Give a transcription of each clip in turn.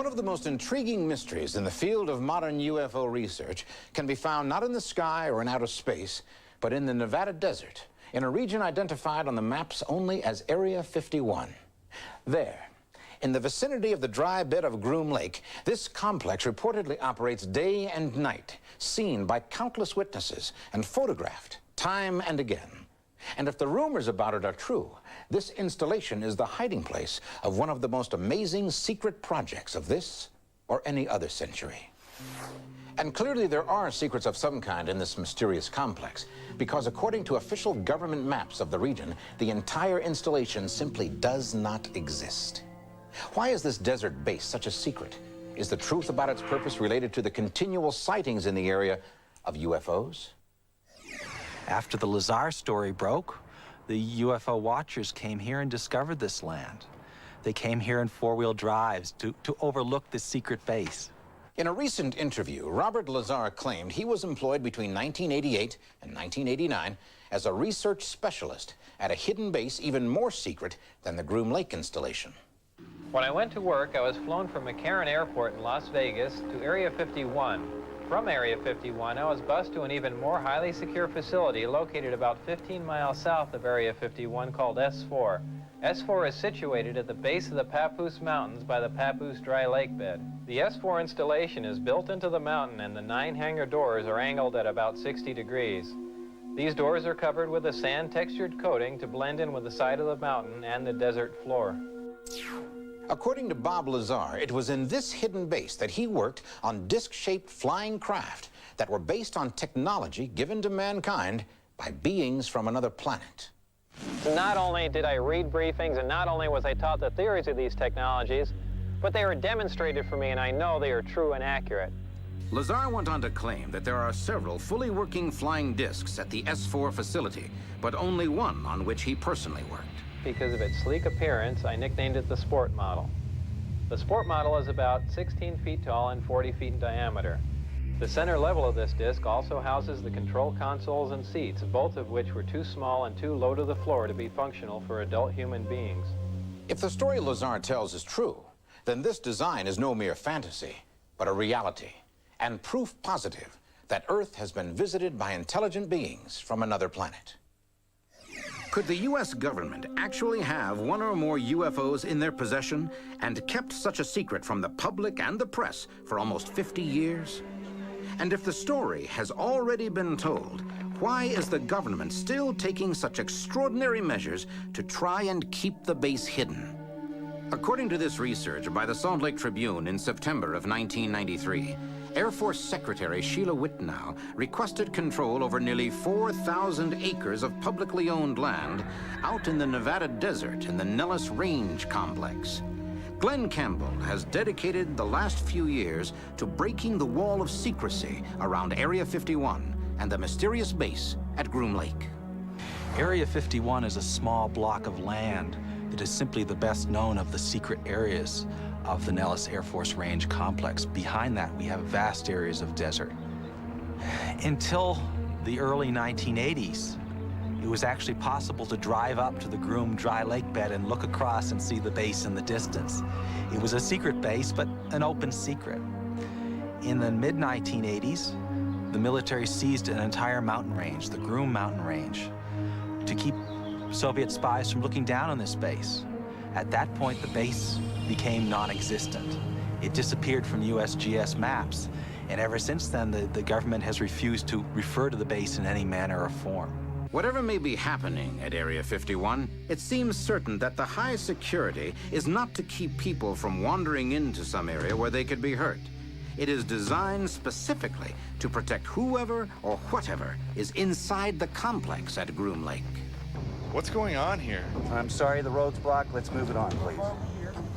One of the most intriguing mysteries in the field of modern UFO research can be found not in the sky or in outer space, but in the Nevada desert, in a region identified on the maps only as Area 51. There, in the vicinity of the dry bed of Groom Lake, this complex reportedly operates day and night, seen by countless witnesses and photographed time and again. And if the rumors about it are true, this installation is the hiding place of one of the most amazing secret projects of this or any other century. And clearly there are secrets of some kind in this mysterious complex, because according to official government maps of the region, the entire installation simply does not exist. Why is this desert base such a secret? Is the truth about its purpose related to the continual sightings in the area of UFOs? After the Lazar story broke, the UFO watchers came here and discovered this land. They came here in four-wheel drives to overlook this secret base. In a recent interview, Robert Lazar claimed he was employed between 1988 and 1989 as a research specialist at a hidden base even more secret than the Groom Lake installation. When I went to work, I was flown from McCarran Airport in Las Vegas to Area 51. From Area 51, I was bused to an even more highly secure facility located about 15 miles south of Area 51 called S4. S4 is situated at the base of the Papoose Mountains by the Papoose Dry Lake bed. The S4 installation is built into the mountain, and the 9 hangar doors are angled at about 60 degrees. These doors are covered with a sand-textured coating to blend in with the side of the mountain and the desert floor. According to Bob Lazar, it was in this hidden base that he worked on disc-shaped flying craft that were based on technology given to mankind by beings from another planet. So not only did I read briefings, and not only was I taught the theories of these technologies, but they were demonstrated for me, and I know they are true and accurate. Lazar went on to claim that there are several fully working flying discs at the S4 facility, but only one on which he personally worked. Because of its sleek appearance, I nicknamed it the Sport Model. The Sport Model is about 16 feet tall and 40 feet in diameter. The center level of this disc also houses the control consoles and seats, both of which were too small and too low to the floor to be functional for adult human beings. If the story Lazar tells is true, then this design is no mere fantasy, but a reality, and proof positive that Earth has been visited by intelligent beings from another planet. Could the U.S. government actually have one or more UFOs in their possession and kept such a secret from the public and the press for almost 50 years? And if the story has already been told, why is the government still taking such extraordinary measures to try and keep the base hidden? According to this research by the Salt Lake Tribune in September of 1993, Air Force Secretary Sheila Whitnow requested control over nearly 4,000 acres of publicly owned land out in the Nevada desert in the Nellis Range complex. Glenn Campbell has dedicated the last few years to breaking the wall of secrecy around Area 51 and the mysterious base at Groom Lake. Area 51 is a small block of land that is simply the best known of the secret areas of the Nellis Air Force Range complex. Behind that, we have vast areas of desert. Until the early 1980s, it was actually possible to drive up to the Groom Dry Lake bed and look across and see the base in the distance. It was a secret base, but an open secret. In the mid-1980s, the military seized an entire mountain range, the Groom Mountain Range, to keep Soviet spies from looking down on this base. At that point, the base became non-existent. It disappeared from USGS maps, and ever since then, the government has refused to refer to the base in any manner or form. Whatever may be happening at Area 51, it seems certain that the high security is not to keep people from wandering into some area where they could be hurt. It is designed specifically to protect whoever or whatever is inside the complex at Groom Lake. What's going on here? I'm sorry, the road's blocked. Let's move it on, please.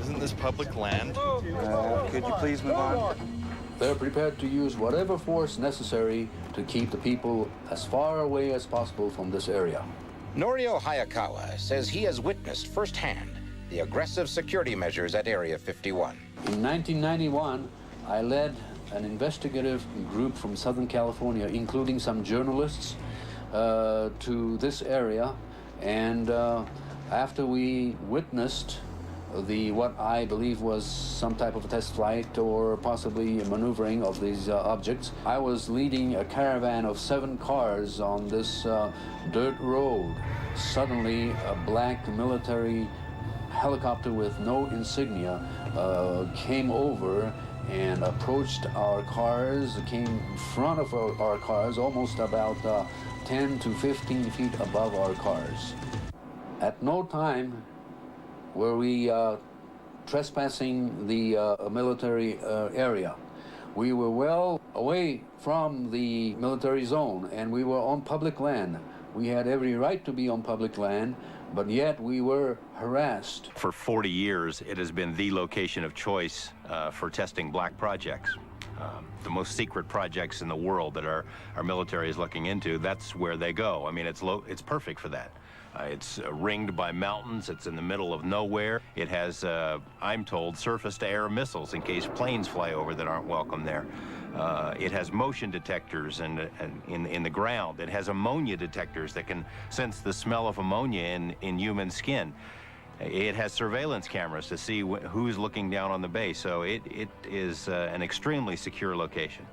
Isn't this public land? Could you please move on? They're prepared to use whatever force necessary to keep the people as far away as possible from this area. Norio Hayakawa says he has witnessed firsthand the aggressive security measures at Area 51. In 1991, I led an investigative group from Southern California, including some journalists, to this area. And after we witnessed what I believe was some type of a test flight or possibly a maneuvering of these objects. I was leading a caravan of 7 cars on this dirt road. Suddenly, a black military helicopter with no insignia came over and approached our cars, came in front of our cars, almost about 10 to 15 feet above our cars. At no time were we trespassing the military area. We were well away from the military zone, and we were on public land. We had every right to be on public land, but yet we were harassed. For 40 years, it has been the location of choice for testing black projects. The most secret projects in the world that our military is looking into, that's where they go. I mean, it's perfect for that. It's ringed by mountains. It's in the middle of nowhere. It has, I'm told, surface-to-air missiles in case planes fly over that aren't welcome there. It has motion detectors in the ground. It has ammonia detectors that can sense the smell of ammonia in human skin. It has surveillance cameras to see who's looking down on the base. So it is an extremely secure location.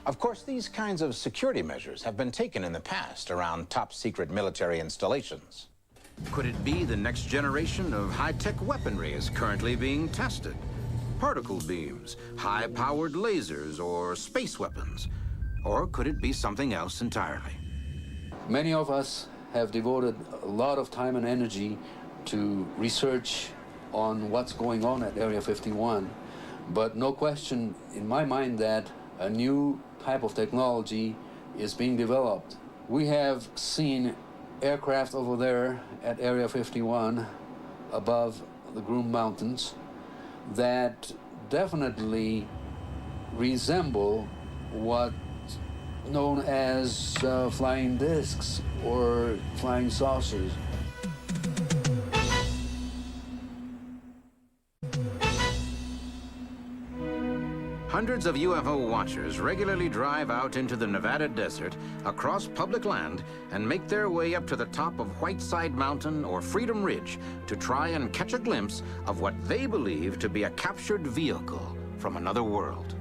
Of course, these kinds of security measures have been taken in the past around top-secret military installations. Could it be the next generation of high-tech weaponry is currently being tested? Particle beams, high-powered lasers, or space weapons? Or could it be something else entirely? Many of us have devoted a lot of time and energy to research on what's going on at Area 51, but no question in my mind that a new type of technology is being developed. We have seen aircraft over there at Area 51 above the Groom Mountains that definitely resemble what's known as flying discs or flying saucers. Hundreds of UFO watchers regularly drive out into the Nevada desert, across public land, and make their way up to the top of Whiteside Mountain or Freedom Ridge to try and catch a glimpse of what they believe to be a captured vehicle from another world.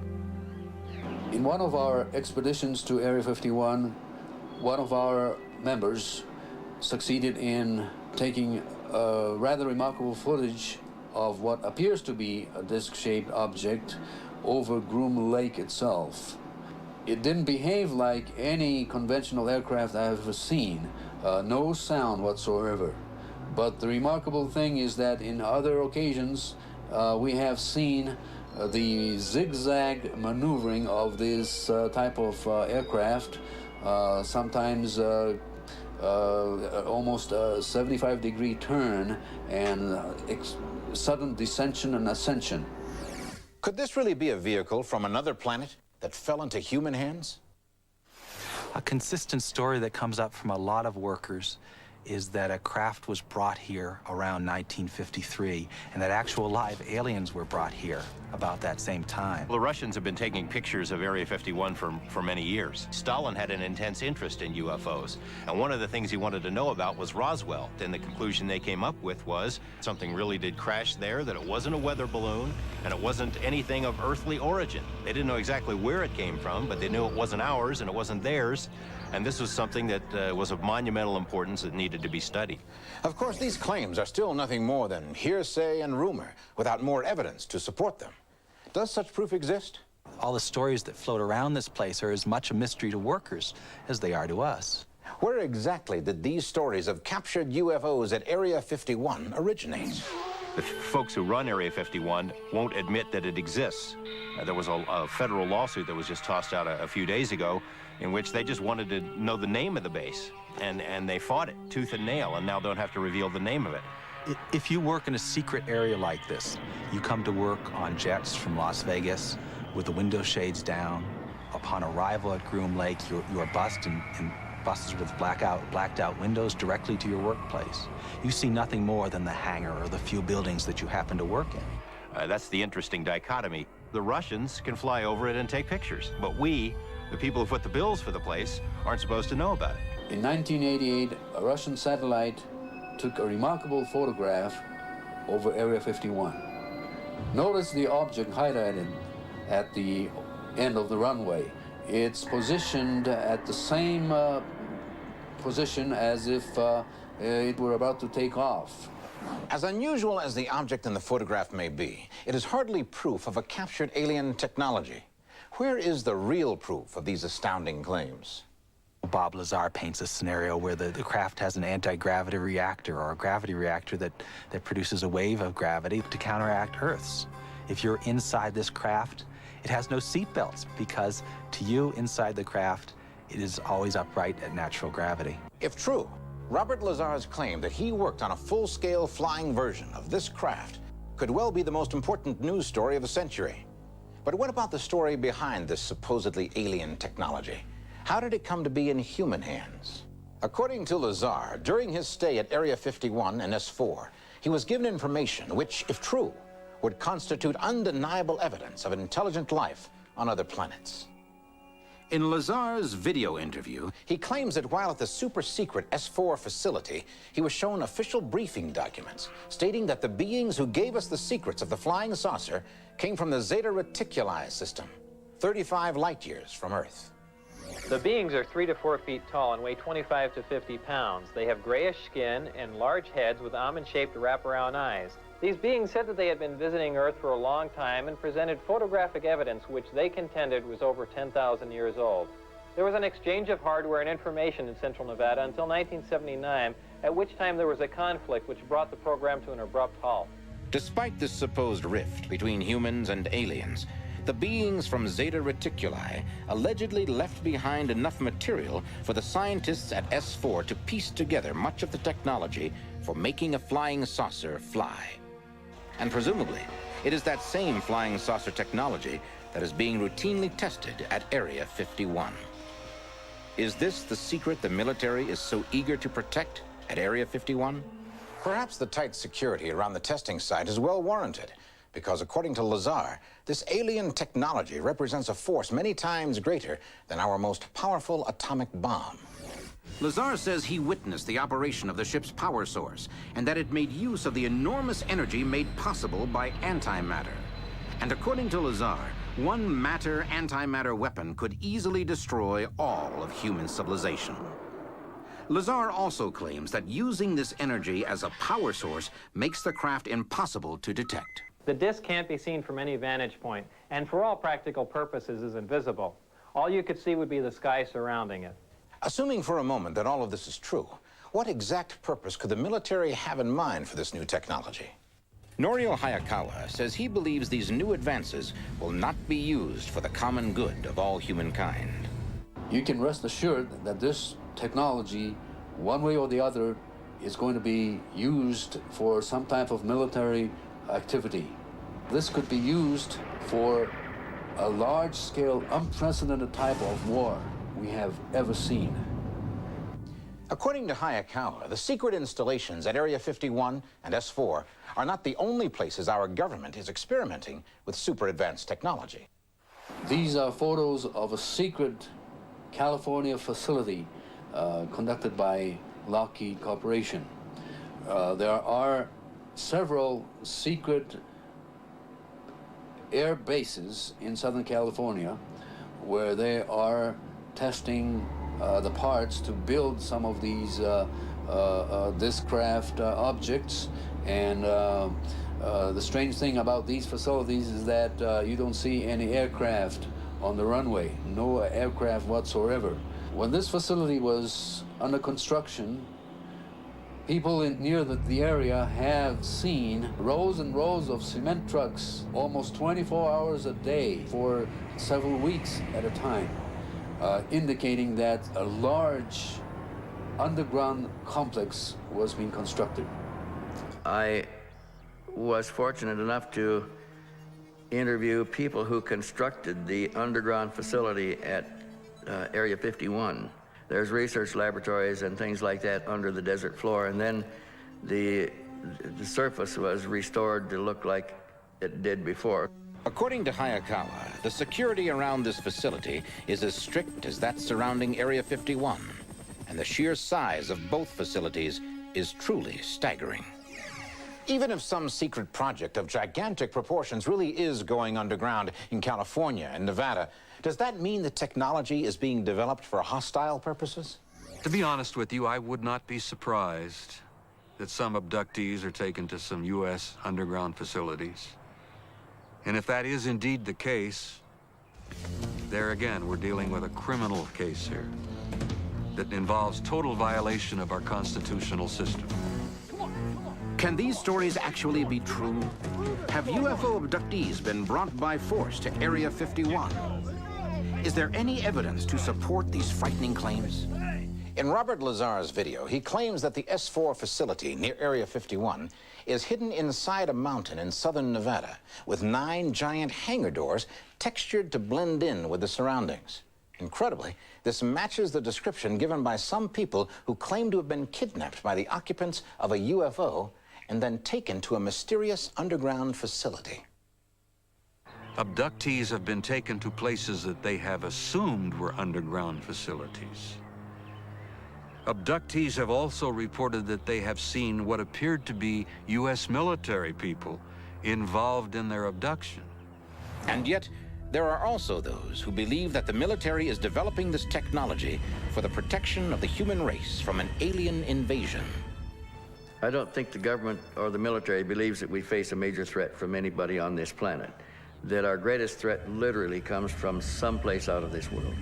In one of our expeditions to Area 51, one of our members succeeded in taking rather remarkable footage of what appears to be a disc-shaped object over Groom Lake itself. It didn't behave like any conventional aircraft I've ever seen, no sound whatsoever. But the remarkable thing is that in other occasions we have seen the zigzag maneuvering of this type of aircraft, sometimes almost a 75-degree turn and sudden descension and ascension. Could this really be a vehicle from another planet that fell into human hands? A consistent story that comes up from a lot of workers is that a craft was brought here around 1953, and that actual live aliens were brought here about that same time. The Russians have been taking pictures of Area 51 for many years. Stalin had an intense interest in UFOs, and one of the things he wanted to know about was Roswell. And the conclusion they came up with was something really did crash there, that it wasn't a weather balloon, and it wasn't anything of earthly origin. They didn't know exactly where it came from, but they knew it wasn't ours and it wasn't theirs. And this was something that was of monumental importance that needed to be studied. Of course, these claims are still nothing more than hearsay and rumor without more evidence to support them. Does such proof exist? All the stories that float around this place are as much a mystery to workers as they are to us. Where exactly did these stories of captured UFOs at Area 51 originate? The folks who run Area 51 won't admit that it exists. There was a federal lawsuit that was just tossed out a few days ago in which they just wanted to know the name of the base. And they fought it tooth and nail and now don't have to reveal the name of it. If you work in a secret area like this, you come to work on jets from Las Vegas with the window shades down. Upon arrival at Groom Lake, you are bussed in buses with blacked out windows directly to your workplace. You see nothing more than the hangar or the few buildings that you happen to work in. That's the interesting dichotomy. The Russians can fly over it and take pictures, but we, the people who foot the bills for the place, aren't supposed to know about it. In 1988, a Russian satellite took a remarkable photograph over Area 51. Notice the object highlighted at the end of the runway. It's positioned at the same position as if it were about to take off. As unusual as the object in the photograph may be, it is hardly proof of a captured alien technology. Where is the real proof of these astounding claims? Bob Lazar paints a scenario where the craft has an anti-gravity reactor or a gravity reactor that produces a wave of gravity to counteract Earth's. If you're inside this craft, it has no seat belts because to you inside the craft, it is always upright at natural gravity. If true, Robert Lazar's claim that he worked on a full-scale flying version of this craft could well be the most important news story of the century. But what about the story behind this supposedly alien technology? How did it come to be in human hands? According to Lazar, during his stay at Area 51 and S4, he was given information which, if true, would constitute undeniable evidence of intelligent life on other planets. In Lazar's video interview, he claims that while at the super-secret S4 facility, he was shown official briefing documents stating that the beings who gave us the secrets of the flying saucer came from the Zeta Reticuli system, 35 light-years from Earth. The beings are 3 to 4 feet tall and weigh 25 to 50 pounds. They have grayish skin and large heads with almond-shaped wraparound eyes. These beings said that they had been visiting Earth for a long time and presented photographic evidence which they contended was over 10,000 years old. There was an exchange of hardware and information in Central Nevada until 1979, at which time there was a conflict which brought the program to an abrupt halt. Despite this supposed rift between humans and aliens, the beings from Zeta Reticuli allegedly left behind enough material for the scientists at S4 to piece together much of the technology for making a flying saucer fly. And presumably, it is that same flying saucer technology that is being routinely tested at Area 51. Is this the secret the military is so eager to protect at Area 51? Perhaps the tight security around the testing site is well warranted, because according to Lazar, this alien technology represents a force many times greater than our most powerful atomic bomb. Lazar says he witnessed the operation of the ship's power source and that it made use of the enormous energy made possible by antimatter. And according to Lazar, one matter-antimatter weapon could easily destroy all of human civilization. Lazar also claims that using this energy as a power source makes the craft impossible to detect. The disk can't be seen from any vantage point, and for all practical purposes is invisible. All you could see would be the sky surrounding it. Assuming for a moment that all of this is true, what exact purpose could the military have in mind for this new technology? Norio Hayakawa says he believes these new advances will not be used for the common good of all humankind. You can rest assured that this technology, one way or the other, is going to be used for some type of military activity. This could be used for a large-scale, unprecedented type of war we have ever seen. According to Hayakawa, the secret installations at Area 51 and S4 are not the only places our government is experimenting with super advanced technology. These are photos of a secret California facility conducted by Lockheed Corporation. There are several secret air bases in Southern California where they are testing the parts to build some of these this craft objects. And the strange thing about these facilities is that you don't see any aircraft on the runway, no aircraft whatsoever. When this facility was under construction, people near the area have seen rows and rows of cement trucks almost 24 hours a day for several weeks at a time, indicating that a large underground complex was being constructed. I was fortunate enough to interview people who constructed the underground facility at Area 51. There's research laboratories and things like that under the desert floor, and then the surface was restored to look like it did before. According to Hayakawa, the security around this facility is as strict as that surrounding Area 51, and the sheer size of both facilities is truly staggering. Even if some secret project of gigantic proportions really is going underground in California and Nevada, does that mean the technology is being developed for hostile purposes? To be honest with you, I would not be surprised that some abductees are taken to some U.S. underground facilities. And if that is indeed the case, there again, we're dealing with a criminal case here that involves total violation of our constitutional system. Can these stories actually be true? Have UFO abductees been brought by force to Area 51? Is there any evidence to support these frightening claims? In Robert Lazar's video, he claims that the S4 facility near Area 51 is hidden inside a mountain in southern Nevada with 9 giant hangar doors textured to blend in with the surroundings. Incredibly, this matches the description given by some people who claim to have been kidnapped by the occupants of a UFO and then taken to a mysterious underground facility. Abductees have been taken to places that they have assumed were underground facilities. Abductees have also reported that they have seen what appeared to be U.S. military people involved in their abduction. And yet, there are also those who believe that the military is developing this technology for the protection of the human race from an alien invasion. I don't think the government or the military believes that we face a major threat from anybody on this planet. That our greatest threat literally comes from someplace out of this world.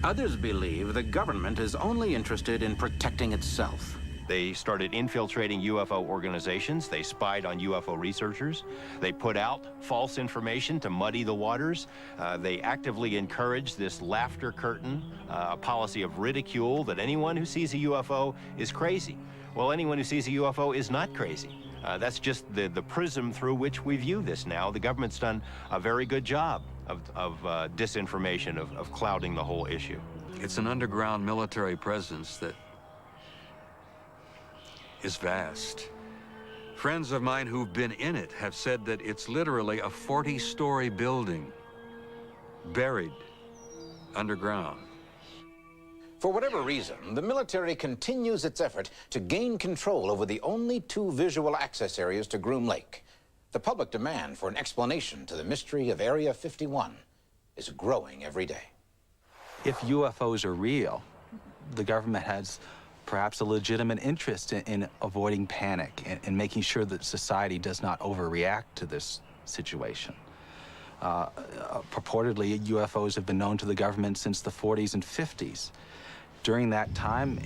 Others believe the government is only interested in protecting itself. They started infiltrating UFO organizations. They spied on UFO researchers. They put out false information to muddy the waters. They actively encourage this laughter curtain, a policy of ridicule that anyone who sees a UFO is crazy. Well, anyone who sees a UFO is not crazy. That's just the prism through which we view this now. The government's done a very good job of disinformation, of clouding the whole issue. It's an underground military presence that is vast. Friends of mine who've been in it have said that it's literally a 40-story building buried underground. For whatever reason, the military continues its effort to gain control over the only 2 visual access areas to Groom Lake. The public demand for an explanation to the mystery of Area 51 is growing every day. If UFOs are real, the government has perhaps a legitimate interest in avoiding panic and making sure that society does not overreact to this situation. Purportedly, UFOs have been known to the government since the 40s and 50s. During that time,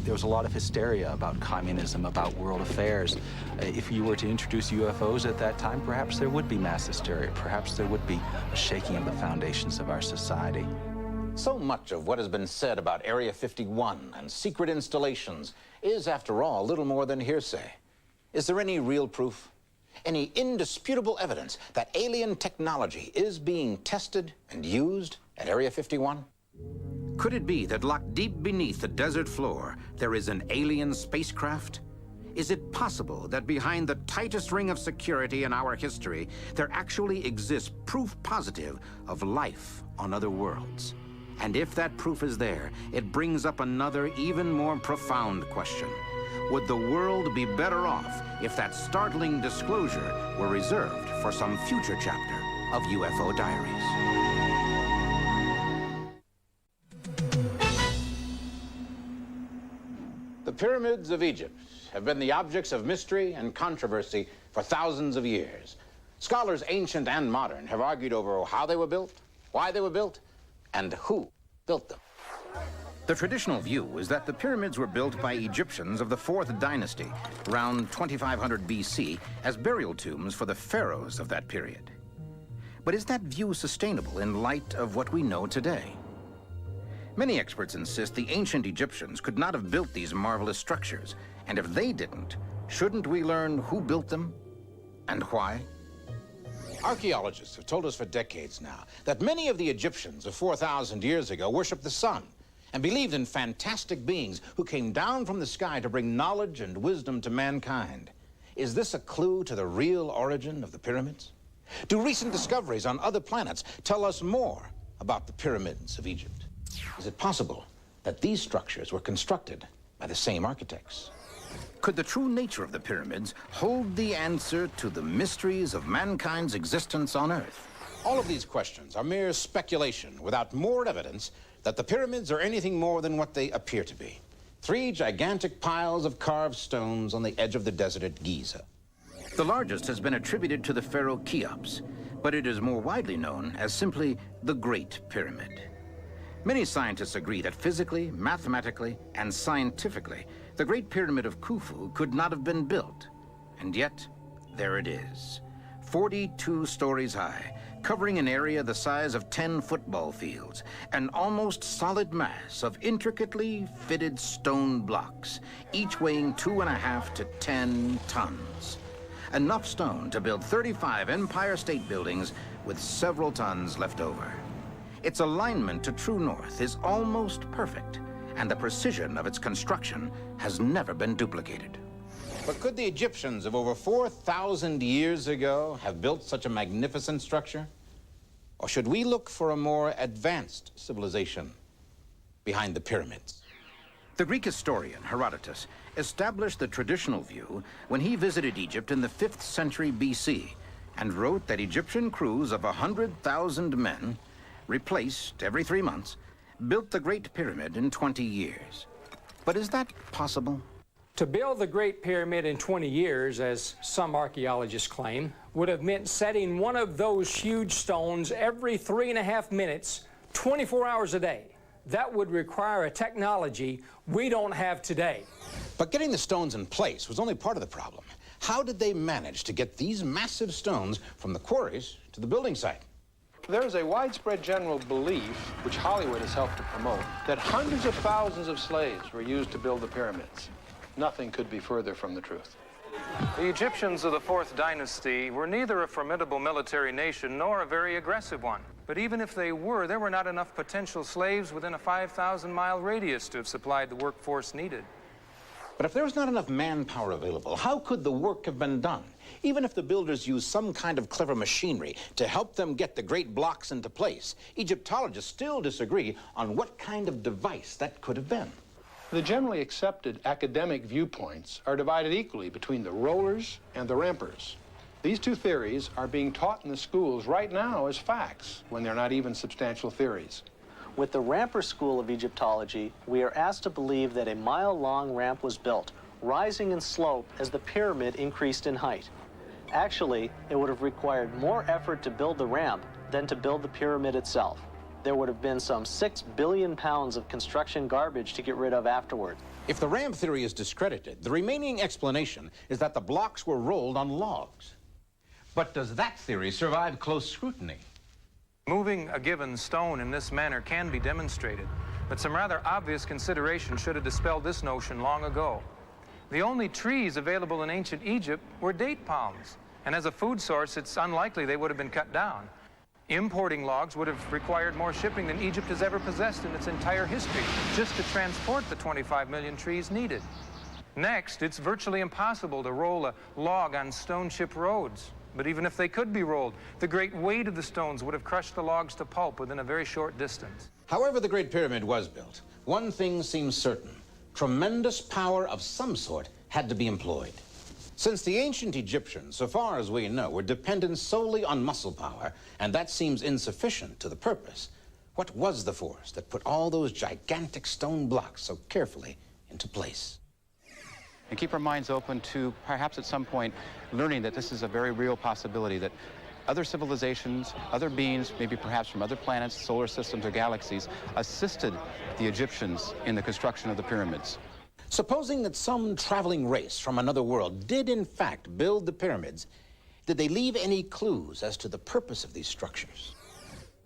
there was a lot of hysteria about communism, about world affairs. If you were to introduce UFOs at that time, perhaps there would be mass hysteria. Perhaps there would be a shaking of the foundations of our society. So much of what has been said about Area 51 and secret installations is, after all, little more than hearsay. Is there any real proof? Any indisputable evidence that alien technology is being tested and used at Area 51? Could it be that locked deep beneath the desert floor, there is an alien spacecraft? Is it possible that behind the tightest ring of security in our history, there actually exists proof positive of life on other worlds? And if that proof is there, it brings up another, even more profound question. Would the world be better off if that startling disclosure were reserved for some future chapter of UFO Diaries? The pyramids of Egypt have been the objects of mystery and controversy for thousands of years. Scholars, ancient and modern, have argued over how they were built, why they were built, and who built them. The traditional view is that the pyramids were built by Egyptians of the 4th dynasty, around 2500 BC, as burial tombs for the pharaohs of that period. But is that view sustainable in light of what we know today? Many experts insist the ancient Egyptians could not have built these marvelous structures, and if they didn't, shouldn't we learn who built them and why? Archaeologists have told us for decades now that many of the Egyptians of 4,000 years ago worshipped the sun and believed in fantastic beings who came down from the sky to bring knowledge and wisdom to mankind. Is this a clue to the real origin of the pyramids? Do recent discoveries on other planets tell us more about the pyramids of Egypt? Is it possible that these structures were constructed by the same architects? Could the true nature of the pyramids hold the answer to the mysteries of mankind's existence on Earth? All of these questions are mere speculation without more evidence that the pyramids are anything more than what they appear to be. 3 gigantic piles of carved stones on the edge of the desert at Giza. The largest has been attributed to the pharaoh Cheops, but it is more widely known as simply the Great Pyramid. Many scientists agree that physically, mathematically, and scientifically, the Great Pyramid of Khufu could not have been built. And yet, there it is, 42 stories high, covering an area the size of 10 football fields, an almost solid mass of intricately fitted stone blocks, each weighing 2.5 to 10 tons. Enough stone to build 35 Empire State Buildings with several tons left over. Its alignment to true north is almost perfect, and the precision of its construction has never been duplicated. But could the Egyptians of over 4,000 years ago have built such a magnificent structure? Or should we look for a more advanced civilization behind the pyramids? The Greek historian Herodotus established the traditional view when he visited Egypt in the 5th century BC and wrote that Egyptian crews of 100,000 men, replaced every 3 months, built the Great Pyramid in 20 years. But is that possible? To build the Great Pyramid in 20 years, as some archaeologists claim, would have meant setting one of those huge stones every 3.5 minutes, 24 hours a day. That would require a technology we don't have today. But getting the stones in place was only part of the problem. How did they manage to get these massive stones from the quarries to the building site? There is a widespread general belief, which Hollywood has helped to promote, that hundreds of thousands of slaves were used to build the pyramids. Nothing could be further from the truth. The Egyptians of the 4th dynasty were neither a formidable military nation nor a very aggressive one. But even if they were, there were not enough potential slaves within a 5,000-mile radius to have supplied the workforce needed. But if there was not enough manpower available, how could the work have been done? Even if the builders used some kind of clever machinery to help them get the great blocks into place, Egyptologists still disagree on what kind of device that could have been. The generally accepted academic viewpoints are divided equally between the rollers and the rampers. These two theories are being taught in the schools right now as facts, when they're not even substantial theories. With the ramper school of Egyptology, we are asked to believe that a mile-long ramp was built, rising in slope as the pyramid increased in height. Actually, it would have required more effort to build the ramp than to build the pyramid itself. There would have been some 6 billion pounds of construction garbage to get rid of afterward. If the ramp theory is discredited, the remaining explanation is that the blocks were rolled on logs. But does that theory survive close scrutiny? Moving a given stone in this manner can be demonstrated, but some rather obvious consideration should have dispelled this notion long ago. The only trees available in ancient Egypt were date palms, and as a food source, it's unlikely they would have been cut down. Importing logs would have required more shipping than Egypt has ever possessed in its entire history, just to transport the 25 million trees needed. Next, it's virtually impossible to roll a log on stone chip roads. But even if they could be rolled, the great weight of the stones would have crushed the logs to pulp within a very short distance. However the Great Pyramid was built, one thing seems certain. Tremendous power of some sort had to be employed. Since the ancient Egyptians, so far as we know, were dependent solely on muscle power, and that seems insufficient to the purpose, what was the force that put all those gigantic stone blocks so carefully into place? And keep our minds open to perhaps at some point learning that this is a very real possibility, that other civilizations, other beings, maybe perhaps from other planets, solar systems, or galaxies, assisted the Egyptians in the construction of the pyramids. Supposing that some traveling race from another world did in fact build the pyramids, did they leave any clues as to the purpose of these structures?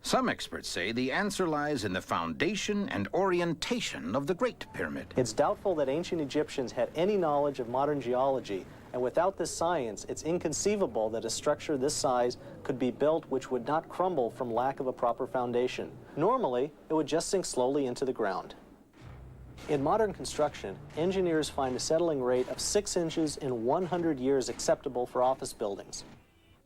Some experts say the answer lies in the foundation and orientation of the Great Pyramid. It's doubtful that ancient Egyptians had any knowledge of modern geology, and without this science, it's inconceivable that a structure this size could be built which would not crumble from lack of a proper foundation. Normally, it would just sink slowly into the ground. In modern construction, engineers find a settling rate of 6 inches in 100 years acceptable for office buildings.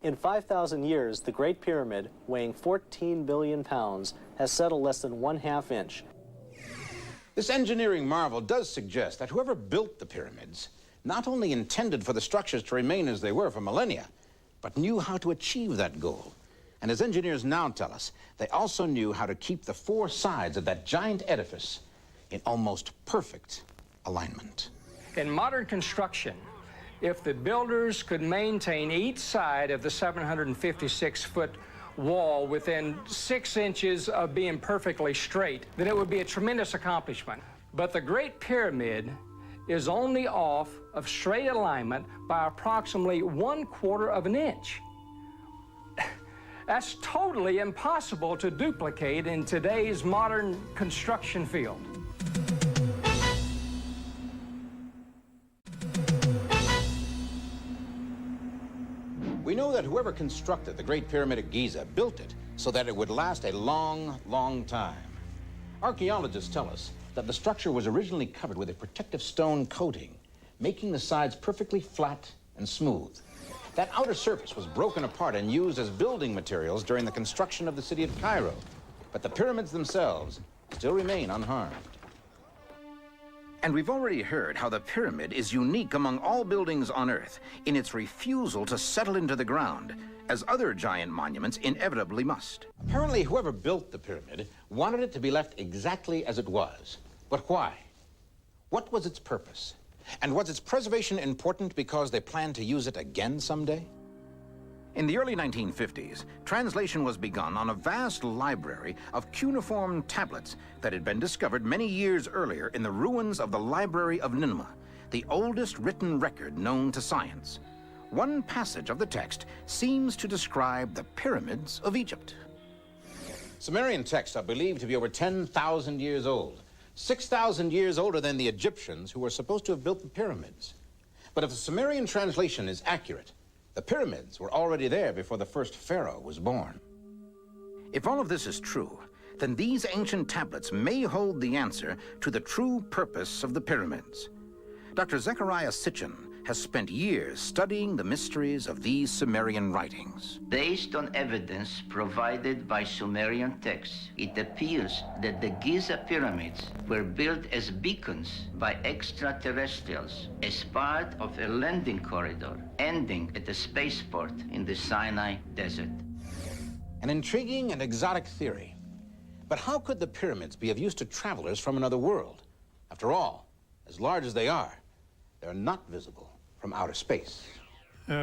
In 5,000 years, the Great Pyramid, weighing 14 billion pounds, has settled less than 1/2 inch. This engineering marvel does suggest that whoever built the pyramids not only intended for the structures to remain as they were for millennia, but knew how to achieve that goal. And as engineers now tell us, they also knew how to keep the four sides of that giant edifice in almost perfect alignment. In modern construction, if the builders could maintain each side of the 756-foot wall within 6 inches of being perfectly straight, then it would be a tremendous accomplishment. But the Great Pyramid is only off of straight alignment by approximately 1/4 of an inch. That's totally impossible to duplicate in today's modern construction field. We know that whoever constructed the Great Pyramid at Giza built it so that it would last a long, long time. Archaeologists tell us that the structure was originally covered with a protective stone coating, making the sides perfectly flat and smooth. That outer surface was broken apart and used as building materials during the construction of the city of Cairo. But the pyramids themselves still remain unharmed. And we've already heard how the pyramid is unique among all buildings on Earth in its refusal to settle into the ground, as other giant monuments inevitably must. Apparently, whoever built the pyramid wanted it to be left exactly as it was. But why? What was its purpose? And was its preservation important because they planned to use it again someday? In the early 1950s, translation was begun on a vast library of cuneiform tablets that had been discovered many years earlier in the ruins of the Library of Nineveh, the oldest written record known to science. One passage of the text seems to describe the pyramids of Egypt. Sumerian texts are believed to be over 10,000 years old, 6,000 years older than the Egyptians who were supposed to have built the pyramids. But if the Sumerian translation is accurate, the pyramids were already there before the first pharaoh was born. If all of this is true, then these ancient tablets may hold the answer to the true purpose of the pyramids. Dr. Zechariah Sitchin has spent years studying the mysteries of these Sumerian writings. Based on evidence provided by Sumerian texts, it appears that the Giza pyramids were built as beacons by extraterrestrials as part of a landing corridor ending at a spaceport in the Sinai Desert. An intriguing and exotic theory. But how could the pyramids be of use to travelers from another world? After all, as large as they are, they're not visible from outer space.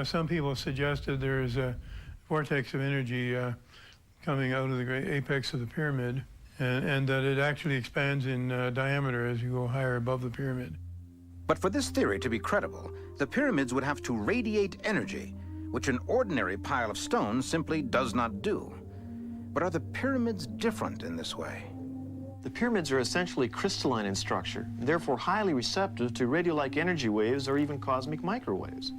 Some people suggested there's a vortex of energy coming out of the great apex of the pyramid, and that it actually expands in diameter as you go higher above the pyramid. But for this theory to be credible, the pyramids would have to radiate energy, which an ordinary pile of stone simply does not do. But are the pyramids different in this way? The pyramids are essentially crystalline in structure, and therefore highly receptive to radio-like energy waves or even cosmic microwaves.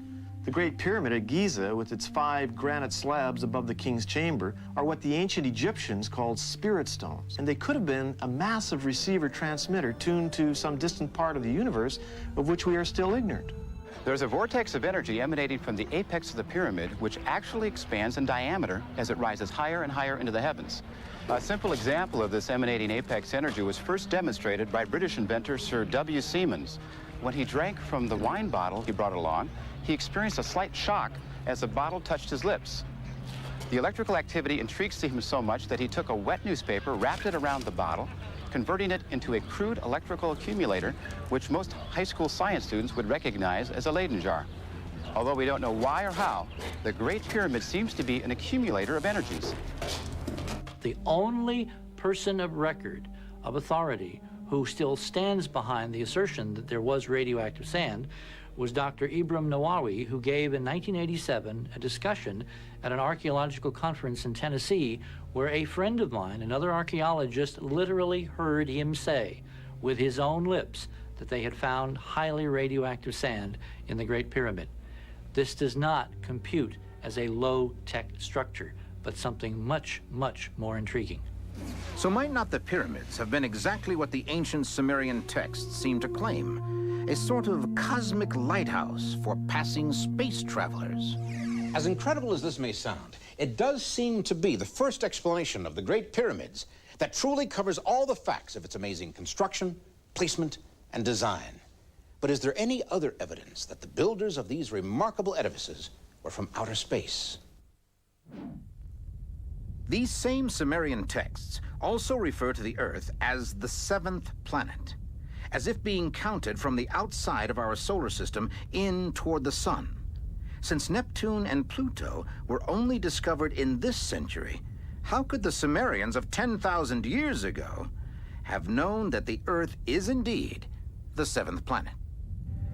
The Great Pyramid at Giza, with its 5 granite slabs above the king's chamber, are what the ancient Egyptians called spirit stones. And they could have been a massive receiver-transmitter tuned to some distant part of the universe of which we are still ignorant. There's a vortex of energy emanating from the apex of the pyramid, which actually expands in diameter as it rises higher and higher into the heavens. A simple example of this emanating apex energy was first demonstrated by British inventor Sir W. Siemens. When he drank from the wine bottle he brought along, he experienced a slight shock as the bottle touched his lips. The electrical activity intrigued him so much that he took a wet newspaper, wrapped it around the bottle, converting it into a crude electrical accumulator, which most high school science students would recognize as a Leyden jar. Although we don't know why or how, the Great Pyramid seems to be an accumulator of energies. The only person of record, of authority, who still stands behind the assertion that there was radioactive sand was Dr. Ibram Nawawi, who gave in 1987 a discussion at an archaeological conference in Tennessee where a friend of mine, another archaeologist, literally heard him say with his own lips that they had found highly radioactive sand in the Great Pyramid. This does not compute as a low-tech structure, but something much, much more intriguing. So might not the pyramids have been exactly what the ancient Sumerian texts seem to claim? A sort of cosmic lighthouse for passing space travelers. As incredible as this may sound, it does seem to be the first explanation of the Great Pyramids that truly covers all the facts of its amazing construction, placement, and design. But is there any other evidence that the builders of these remarkable edifices were from outer space? These same Sumerian texts also refer to the Earth as the seventh planet, as if being counted from the outside of our solar system in toward the sun. Since Neptune and Pluto were only discovered in this century, how could the Sumerians of 10,000 years ago have known that the Earth is indeed the seventh planet?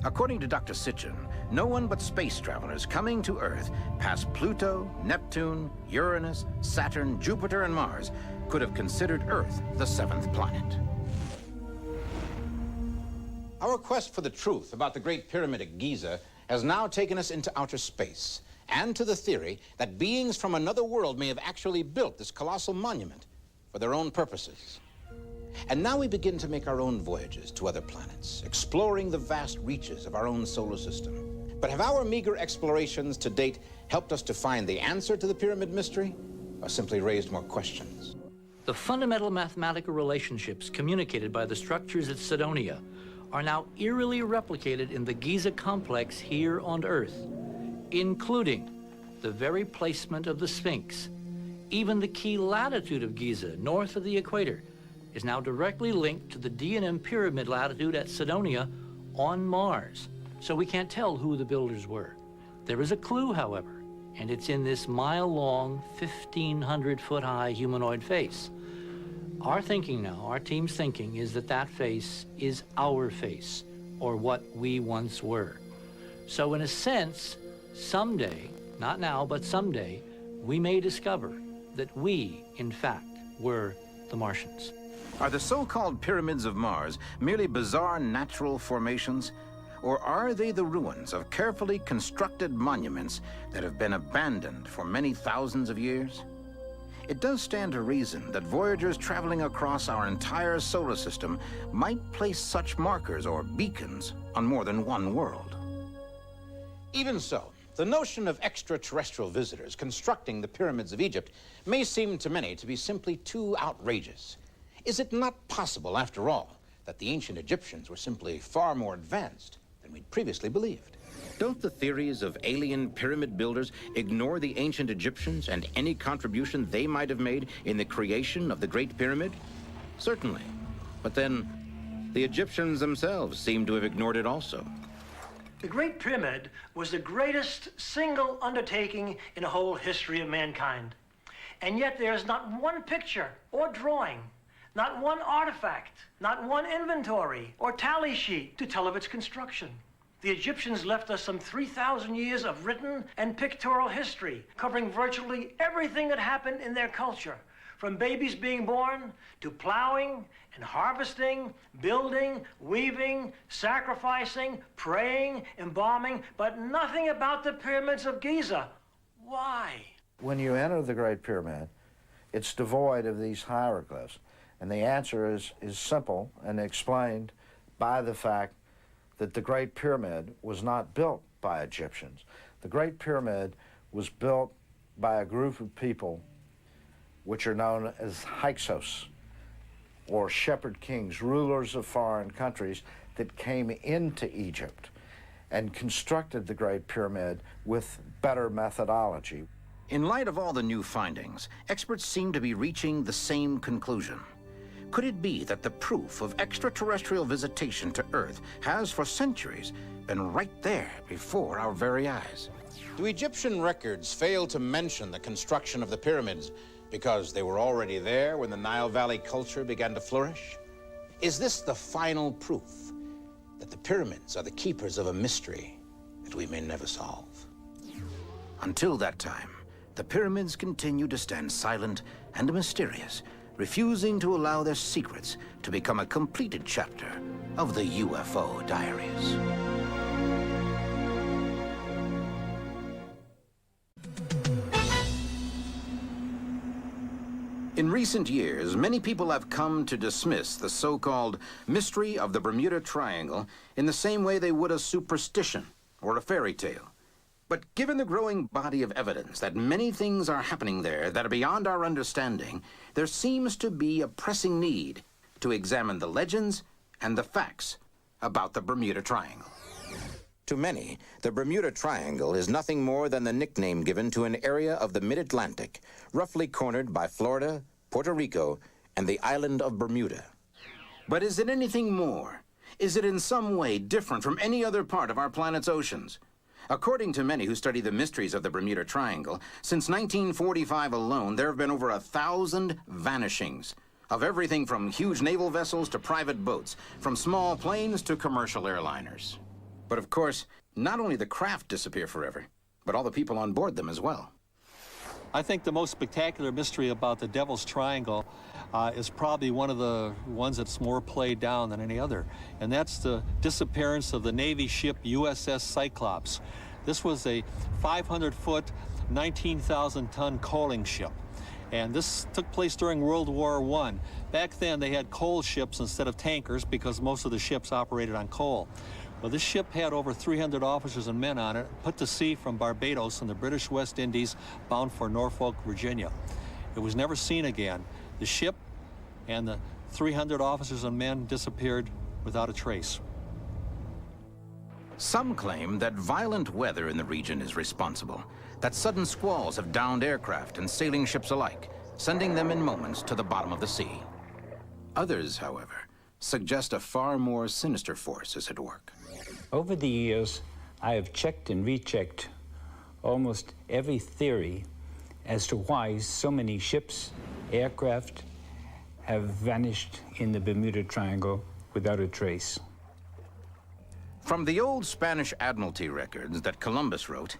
According to Dr. Sitchin, no one but space travelers coming to Earth past Pluto, Neptune, Uranus, Saturn, Jupiter, and Mars could have considered Earth the seventh planet. Our quest for the truth about the Great Pyramid at Giza has now taken us into outer space, and to the theory that beings from another world may have actually built this colossal monument for their own purposes. And now we begin to make our own voyages to other planets, exploring the vast reaches of our own solar system. But have our meager explorations to date helped us to find the answer to the pyramid mystery, or simply raised more questions? The fundamental mathematical relationships communicated by the structures at Cydonia are now eerily replicated in the Giza complex here on Earth, including the very placement of the Sphinx. Even the key latitude of Giza, north of the equator, is now directly linked to the D&M pyramid latitude at Cydonia on Mars. So we can't tell who the builders were. There is a clue, however, and it's in this mile-long, 1,500-foot-high humanoid face. Our thinking now, our team's thinking, is that that face is our face, or what we once were. So in a sense, someday, not now, but someday, we may discover that we, in fact, were the Martians. Are the so-called pyramids of Mars merely bizarre natural formations? Or are they the ruins of carefully constructed monuments that have been abandoned for many thousands of years? It does stand to reason that voyagers traveling across our entire solar system might place such markers or beacons on more than one world. Even so, the notion of extraterrestrial visitors constructing the pyramids of Egypt may seem to many to be simply too outrageous. Is it not possible, after all, that the ancient Egyptians were simply far more advanced than we'd previously believed? Don't the theories of alien pyramid builders ignore the ancient Egyptians and any contribution they might have made in the creation of the Great Pyramid? Certainly. But then, the Egyptians themselves seem to have ignored it also. The Great Pyramid was the greatest single undertaking in the whole history of mankind. And yet there's not one picture or drawing, not one artifact, not one inventory or tally sheet to tell of its construction. The Egyptians left us some 3,000 years of written and pictorial history, covering virtually everything that happened in their culture, from babies being born to plowing and harvesting, building, weaving, sacrificing, praying, embalming, but nothing about the pyramids of Giza. Why? When you enter the Great Pyramid, it's devoid of these hieroglyphs. And the answer is simple and explained by the fact that the Great Pyramid was not built by Egyptians. The Great Pyramid was built by a group of people which are known as Hyksos, or shepherd kings, rulers of foreign countries that came into Egypt and constructed the Great Pyramid with better methodology. In light of all the new findings, experts seem to be reaching the same conclusion. Could it be that the proof of extraterrestrial visitation to Earth has for centuries been right there before our very eyes? Do Egyptian records fail to mention the construction of the pyramids because they were already there when the Nile Valley culture began to flourish? Is this the final proof that the pyramids are the keepers of a mystery that we may never solve? Until that time, the pyramids continue to stand silent and mysterious, refusing to allow their secrets to become a completed chapter of the UFO Diaries. In recent years, many people have come to dismiss the so-called mystery of the Bermuda Triangle in the same way they would a superstition or a fairy tale. But given the growing body of evidence that many things are happening there that are beyond our understanding, there seems to be a pressing need to examine the legends and the facts about the Bermuda Triangle. To many, the Bermuda Triangle is nothing more than the nickname given to an area of the mid-Atlantic, roughly cornered by Florida, Puerto Rico, and the island of Bermuda. But is it anything more? Is it in some way different from any other part of our planet's oceans? According to many who study the mysteries of the Bermuda Triangle, since 1945 alone, there have been over 1,000 vanishings of everything from huge naval vessels to private boats, from small planes to commercial airliners. But of course, not only the craft disappear forever, but all the people on board them as well. I think the most spectacular mystery about the Devil's Triangle is probably one of the ones that's more played down than any other, and that's the disappearance of the Navy ship USS Cyclops. This was a 500-foot, 19,000-ton coaling ship, and this took place during World War I. Back then, they had coal ships instead of tankers because most of the ships operated on coal. Well, this ship had over 300 officers and men on it, put to sea from Barbados in the British West Indies, bound for Norfolk, Virginia. It was never seen again. The ship and the 300 officers and men disappeared without a trace. Some claim that violent weather in the region is responsible, that sudden squalls have downed aircraft and sailing ships alike, sending them in moments to the bottom of the sea. Others, however, suggest a far more sinister force is at work. Over the years, I have checked and rechecked almost every theory as to why so many ships, aircraft, have vanished in the Bermuda Triangle without a trace. From the old Spanish Admiralty records that Columbus wrote,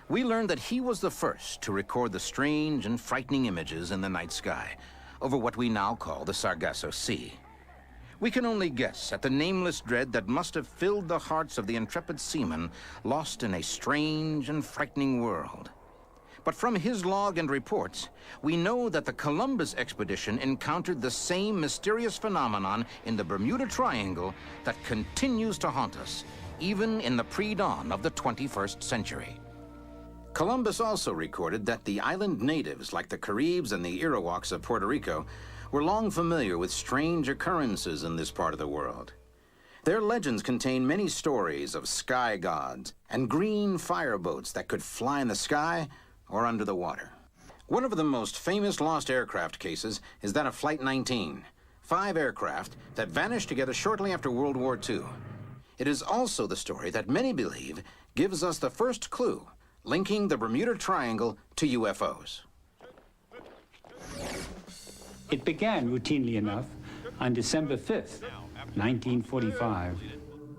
we learned that he was the first to record the strange and frightening images in the night sky over what we now call the Sargasso Sea. We can only guess at the nameless dread that must have filled the hearts of the intrepid seamen lost in a strange and frightening world. But from his log and reports, we know that the Columbus expedition encountered the same mysterious phenomenon in the Bermuda Triangle that continues to haunt us, even in the pre-dawn of the 21st century. Columbus also recorded that the island natives, like the Caribs and the Iroquois of Puerto Rico, were long familiar with strange occurrences in this part of the world. Their legends contain many stories of sky gods and green fireboats that could fly in the sky or under the water. One of the most famous lost aircraft cases is that of Flight 19, 5 aircraft that vanished together shortly after World War II. It is also the story that many believe gives us the first clue linking the Bermuda Triangle to UFOs. It began routinely enough on December 5th, 1945.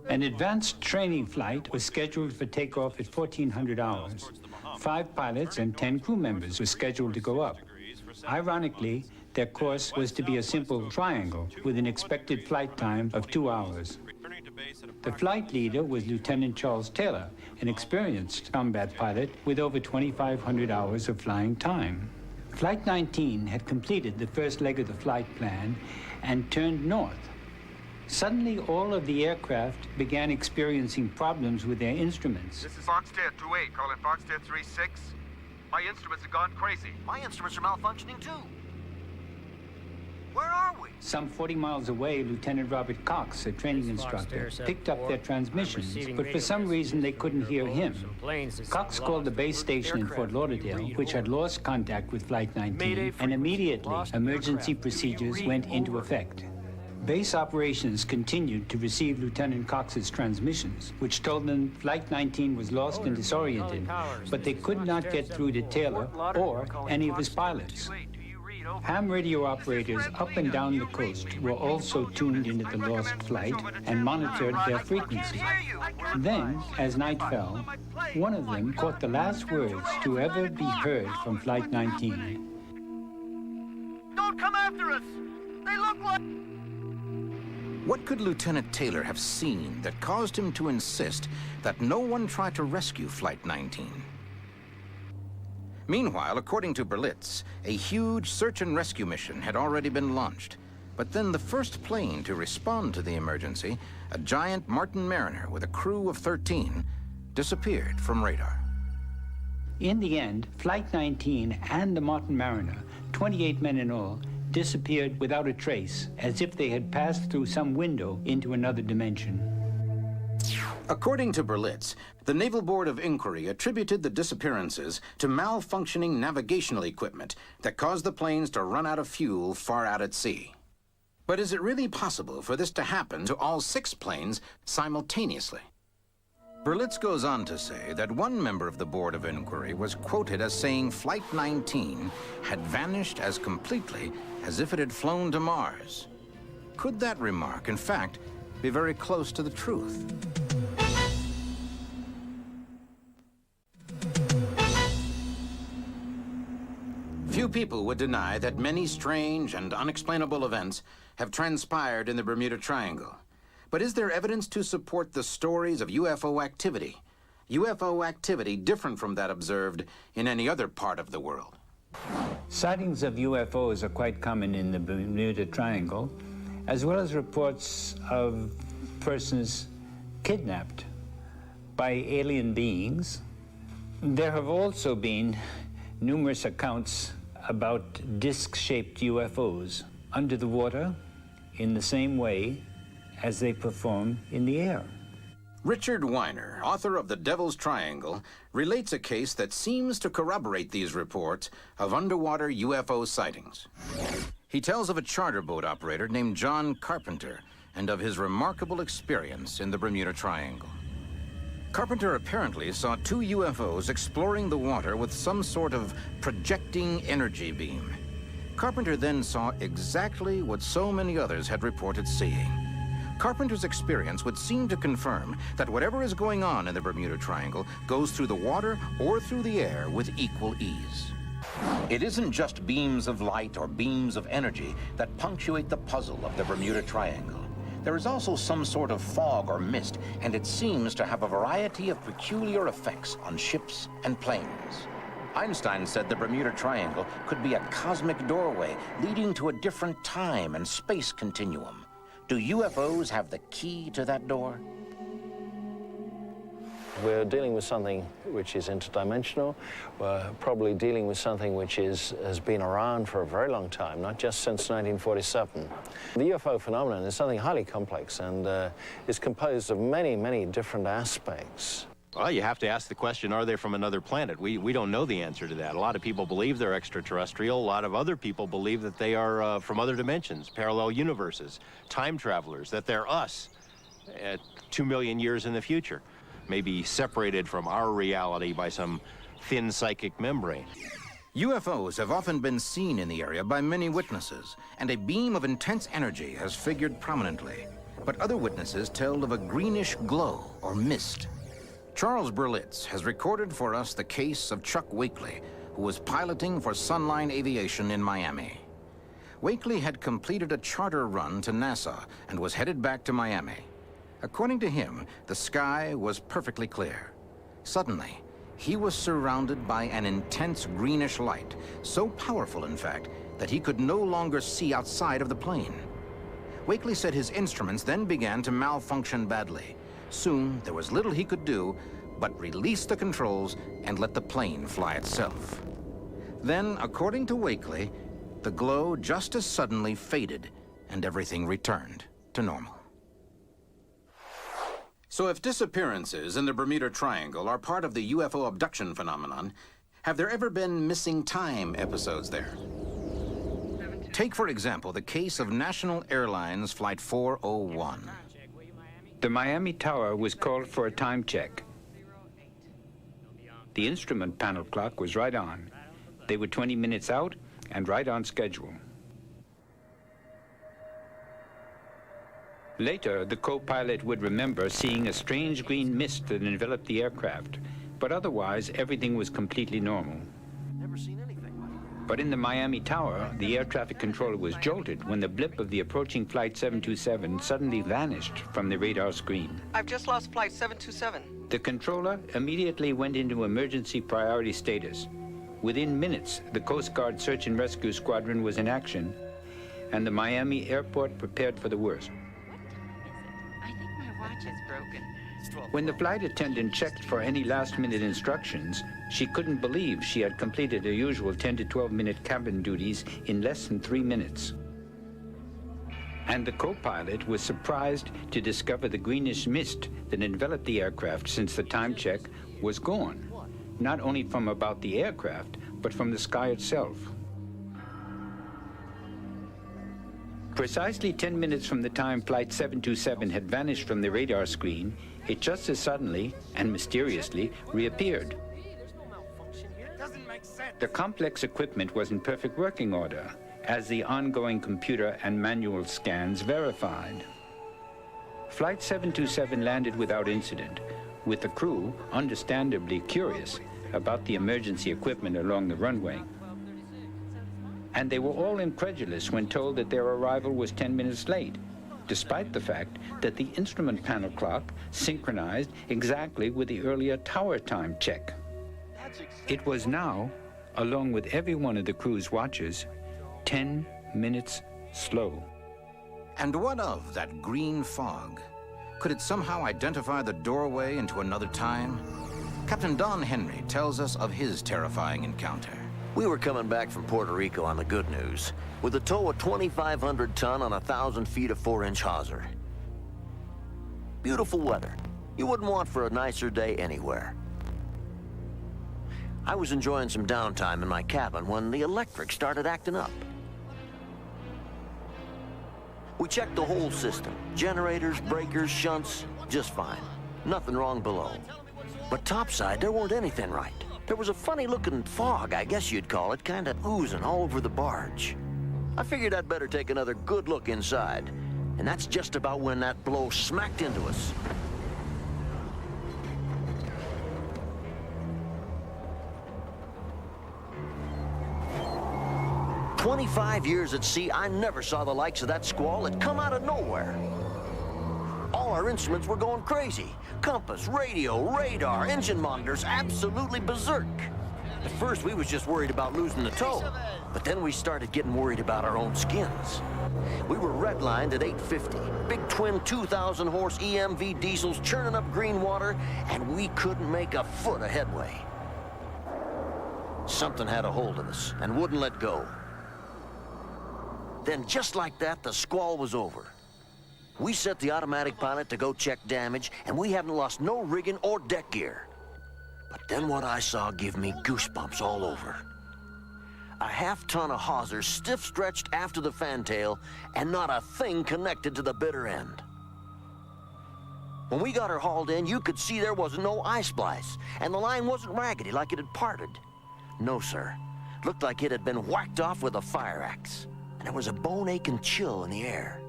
An advanced training flight was scheduled for takeoff at 1400 hours. 5 pilots and 10 crew members were scheduled to go up. Ironically, their course was to be a simple triangle with an expected flight time of 2 hours. The flight leader was Lieutenant Charles Taylor, an experienced combat pilot with over 2,500 hours of flying time. Flight 19 had completed the first leg of the flight plan and turned north. Suddenly, all of the aircraft began experiencing problems with their instruments. This is Foxtrot 28, calling Foxtrot 36. My instruments have gone crazy. My instruments are malfunctioning too. Where are we? Some 40 miles away, Lieutenant Robert Cox, a training instructor, picked up their transmissions, but for some reason they couldn't hear him. Cox called the base station in Fort Lauderdale, which had lost contact with Flight 19, and immediately emergency procedures went into effect. Base operations continued to receive Lieutenant Cox's transmissions, which told them Flight 19 was lost and disoriented, but they could not get through to Taylor or any of his pilots. Ham radio operators up and down the coast were also tuned into the lost flight and monitored their frequency. Then, as night fell, one of them caught the last words to ever be heard from Flight 19. Don't come after us! They look like... What could Lieutenant Taylor have seen that caused him to insist that no one try to rescue Flight 19? Meanwhile, according to Berlitz, a huge search and rescue mission had already been launched. But then the first plane to respond to the emergency, a giant Martin Mariner with a crew of 13, disappeared from radar. In the end, Flight 19 and the Martin Mariner, 28 men in all, disappeared without a trace, as if they had passed through some window into another dimension. According to Berlitz, the Naval Board of Inquiry attributed the disappearances to malfunctioning navigational equipment that caused the planes to run out of fuel far out at sea. But is it really possible for this to happen to all 6 planes simultaneously? Berlitz goes on to say that one member of the Board of Inquiry was quoted as saying Flight 19 had vanished as completely as if it had flown to Mars. Could that remark, in fact, be very close to the truth? Few people would deny that many strange and unexplainable events have transpired in the Bermuda Triangle. But is there evidence to support the stories of UFO activity? UFO activity different from that observed in any other part of the world? Sightings of UFOs are quite common in the Bermuda Triangle, as well as reports of persons kidnapped by alien beings. There have also been numerous accounts about disc-shaped UFOs under the water in the same way as they perform in the air. Richard Weiner, author of The Devil's Triangle, relates a case that seems to corroborate these reports of underwater UFO sightings. He tells of a charter boat operator named John Carpenter and of his remarkable experience in the Bermuda Triangle. Carpenter apparently saw 2 UFOs exploring the water with some sort of projecting energy beam. Carpenter then saw exactly what so many others had reported seeing. Carpenter's experience would seem to confirm that whatever is going on in the Bermuda Triangle goes through the water or through the air with equal ease. It isn't just beams of light or beams of energy that punctuate the puzzle of the Bermuda Triangle. There is also some sort of fog or mist, and it seems to have a variety of peculiar effects on ships and planes. Einstein said the Bermuda Triangle could be a cosmic doorway leading to a different time and space continuum. Do UFOs have the key to that door? We're dealing with something which is interdimensional. We're probably dealing with something which has been around for a very long time, not just since 1947. The UFO phenomenon is something highly complex and is composed of many, many different aspects. Well, you have to ask the question, are they from another planet? We don't know the answer to that. A lot of people believe they're extraterrestrial. A lot of other people believe that they are from other dimensions, parallel universes, time travelers, that they're us at 2 million years in the future, maybe separated from our reality by some thin psychic membrane. UFOs have often been seen in the area by many witnesses, and a beam of intense energy has figured prominently. But other witnesses tell of a greenish glow or mist. Charles Berlitz has recorded for us the case of Chuck Wakely, who was piloting for Sunline Aviation in Miami. Wakely had completed a charter run to Nassau and was headed back to Miami. According to him, the sky was perfectly clear. Suddenly, he was surrounded by an intense greenish light, so powerful, in fact, that he could no longer see outside of the plane. Wakely said his instruments then began to malfunction badly. Soon, there was little he could do but release the controls and let the plane fly itself. Then, according to Wakely, the glow just as suddenly faded and everything returned to normal. So if disappearances in the Bermuda Triangle are part of the UFO abduction phenomenon, have there ever been missing time episodes there? Take, for example, the case of National Airlines Flight 401. The Miami Tower was called for a time check. The instrument panel clock was right on. They were 20 minutes out and right on schedule. Later, the co-pilot would remember seeing a strange green mist that enveloped the aircraft, but otherwise everything was completely normal. Never seen anything. But in the Miami Tower, the air traffic controller was jolted when the blip of the approaching Flight 727 suddenly vanished from the radar screen. I've just lost Flight 727. The controller immediately went into emergency priority status. Within minutes, the Coast Guard Search and Rescue Squadron was in action, and the Miami airport prepared for the worst. I think my watch is broken. When the flight attendant checked for any last-minute instructions, she couldn't believe she had completed her usual 10 to 12-minute cabin duties in less than 3 minutes. and the co-pilot was surprised to discover the greenish mist that enveloped the aircraft since the time check was gone, not only from about the aircraft, but from the sky itself. Precisely 10 minutes from the time Flight 727 had vanished from the radar screen, it just as suddenly and mysteriously reappeared. The complex equipment was in perfect working order, as the ongoing computer and manual scans verified. Flight 727 landed without incident, with the crew understandably curious about the emergency equipment along the runway. And they were all incredulous when told that their arrival was 10 minutes late, despite the fact that the instrument panel clock synchronized exactly with the earlier tower time check. It was now, along with every one of the crew's watches, 10 minutes slow. And what of that green fog? Could it somehow identify the doorway into another time? Captain Don Henry tells us of his terrifying encounter. We were coming back from Puerto Rico on the good news, with a tow of 2,500 ton on 1,000 feet of 4-inch hawser. Beautiful weather. You wouldn't want for a nicer day anywhere. I was enjoying some downtime in my cabin when the electric started acting up. We checked the whole system. Generators, breakers, shunts, just fine. Nothing wrong below. But topside, there weren't anything right. There was a funny-looking fog, I guess you'd call it, kind of oozing all over the barge. I figured I'd better take another good look inside, and that's just about when that blow smacked into us. "25 years at sea, I never saw the likes of that squall. It come out of nowhere. All our instruments were going crazy. Compass, radio, radar, engine monitors, absolutely berserk. At first, we was just worried about losing the tow, but then we started getting worried about our own skins. We were redlined at 850, big twin 2,000 horse EMV diesels churning up green water, and we couldn't make a foot of headway. Something had a hold of us and wouldn't let go. Then just like that, the squall was over. We set the automatic pilot to go check damage, and we haven't lost no rigging or deck gear. But then what I saw gave me goosebumps all over. A half-ton of hawsers stiff-stretched after the fantail, and not a thing connected to the bitter end. When we got her hauled in, you could see there wasn't no eye splice, and the line wasn't raggedy like it had parted. No, sir. Looked like it had been whacked off with a fire axe, and there was a bone-aching chill in the air.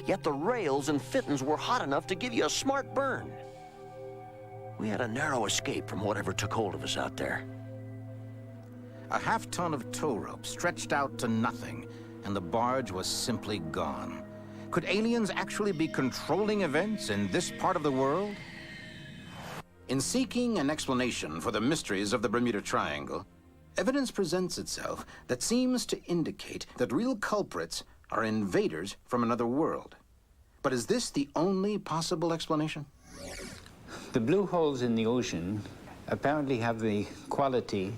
Yet the rails and fittings were hot enough to give you a smart burn. We had a narrow escape from whatever took hold of us out there. A half-ton of tow rope stretched out to nothing, and the barge was simply gone. Could aliens actually be controlling events in this part of the world? In seeking an explanation for the mysteries of the Bermuda Triangle, evidence presents itself that seems to indicate that real culprits are invaders from another world. But is this the only possible explanation? The blue holes in the ocean apparently have the quality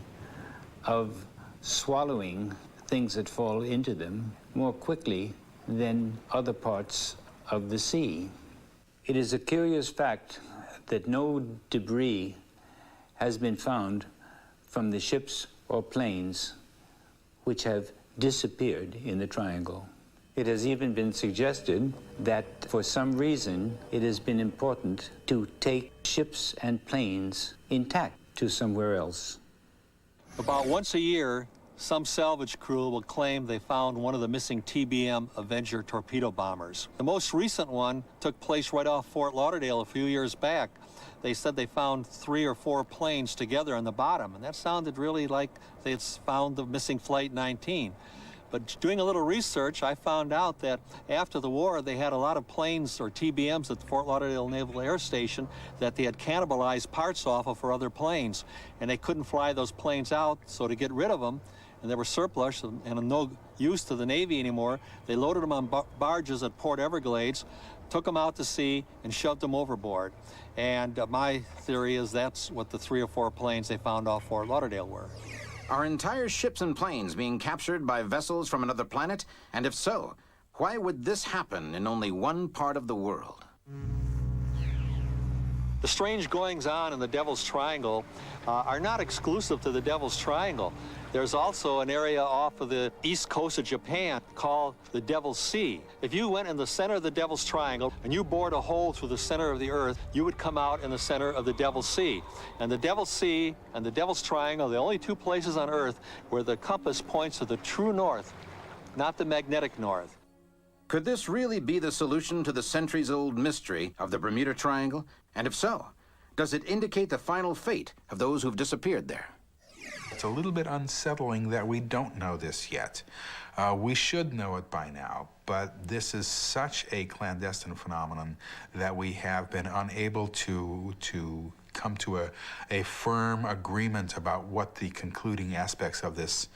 of swallowing things that fall into them more quickly than other parts of the sea. It is a curious fact that no debris has been found from the ships or planes which have disappeared in the triangle. It has even been suggested that for some reason it has been important to take ships and planes intact to somewhere else. About once a year, some salvage crew will claim they found one of the missing TBM Avenger torpedo bombers. The most recent one took place right off Fort Lauderdale a few years back. They said they found 3 or 4 planes together on the bottom, and that sounded really like they had found the missing Flight 19. But doing a little research, I found out that after the war, they had a lot of planes or TBMs at the Fort Lauderdale Naval Air Station that they had cannibalized parts off of for other planes. And they couldn't fly those planes out, so to get rid of them, and they were surplus and of no use to the Navy anymore, they loaded them on barges at Port Everglades, took them out to sea, and shoved them overboard. And my theory is that's what the 3 or 4 planes they found off Fort Lauderdale were. Are entire ships and planes being captured by vessels from another planet? And if so, Why would this happen in only one part of the world? The strange goings-on in the Devil's Triangle are not exclusive to the Devil's Triangle. There's also an area off of the east coast of Japan called the Devil's Sea. If you went in the center of the Devil's Triangle and you bored a hole through the center of the Earth, you would come out in the center of the Devil's Sea. And the Devil's Sea and the Devil's Triangle are the only two places on Earth where the compass points to the true north, not the magnetic north. Could this really be the solution to the centuries-old mystery of the Bermuda Triangle? And if so, does it indicate the final fate of those who've disappeared there? It's a little bit unsettling that we don't know this yet. We should know it by now, but this is such a clandestine phenomenon that we have been unable to come to a firm agreement about what the concluding aspects of this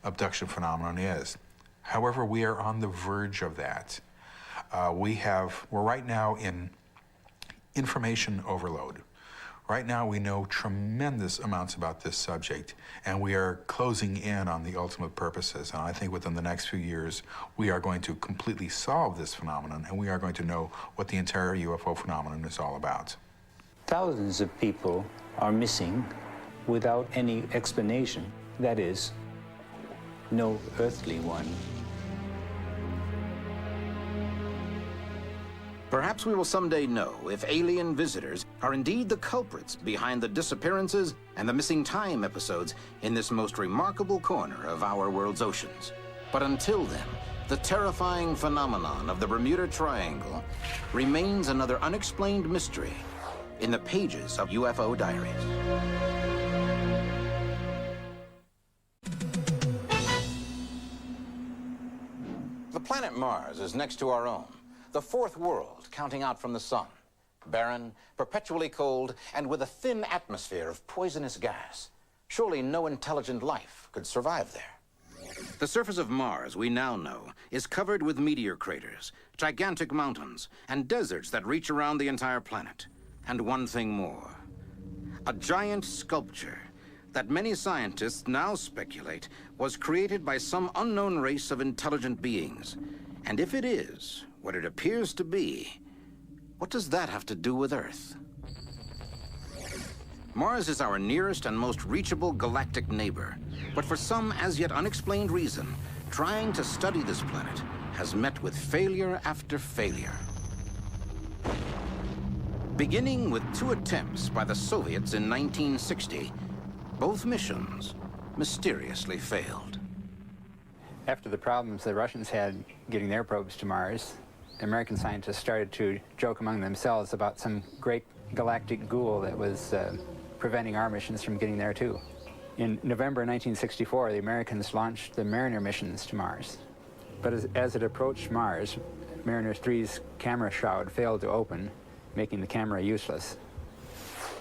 abduction phenomenon is. However, we are on the verge of that. We're right now in information overload. Right now we know tremendous amounts about this subject, and we are closing in on the ultimate purposes. And I think within the next few years, we are going to completely solve this phenomenon, and we are going to know what the entire UFO phenomenon is all about. Thousands of people are missing without any explanation. That is, no earthly one. Perhaps we will someday know if alien visitors are indeed the culprits behind the disappearances and the missing time episodes in this most remarkable corner of our world's oceans. But until then, the terrifying phenomenon of the Bermuda Triangle remains another unexplained mystery in the pages of UFO Diaries. The planet Mars is next to our own, the fourth world counting out from the sun. Barren, perpetually cold, and with a thin atmosphere of poisonous gas. Surely no intelligent life could survive there. The surface of Mars, we now know, is covered with meteor craters, gigantic mountains, and deserts that reach around the entire planet. And one thing more. A giant sculpture that many scientists now speculate was created by some unknown race of intelligent beings. And if it is what it appears to be, what does that have to do with Earth? Mars is our nearest and most reachable galactic neighbor, but for some as yet unexplained reason, trying to study this planet has met with failure after failure. Beginning with 2 attempts by the Soviets in 1960, both missions mysteriously failed. After the problems the Russians had getting their probes to Mars, the American scientists started to joke among themselves about some great galactic ghoul that was preventing our missions from getting there too. In November 1964, the Americans launched the Mariner missions to Mars. But as it approached Mars, Mariner 3's camera shroud failed to open, making the camera useless.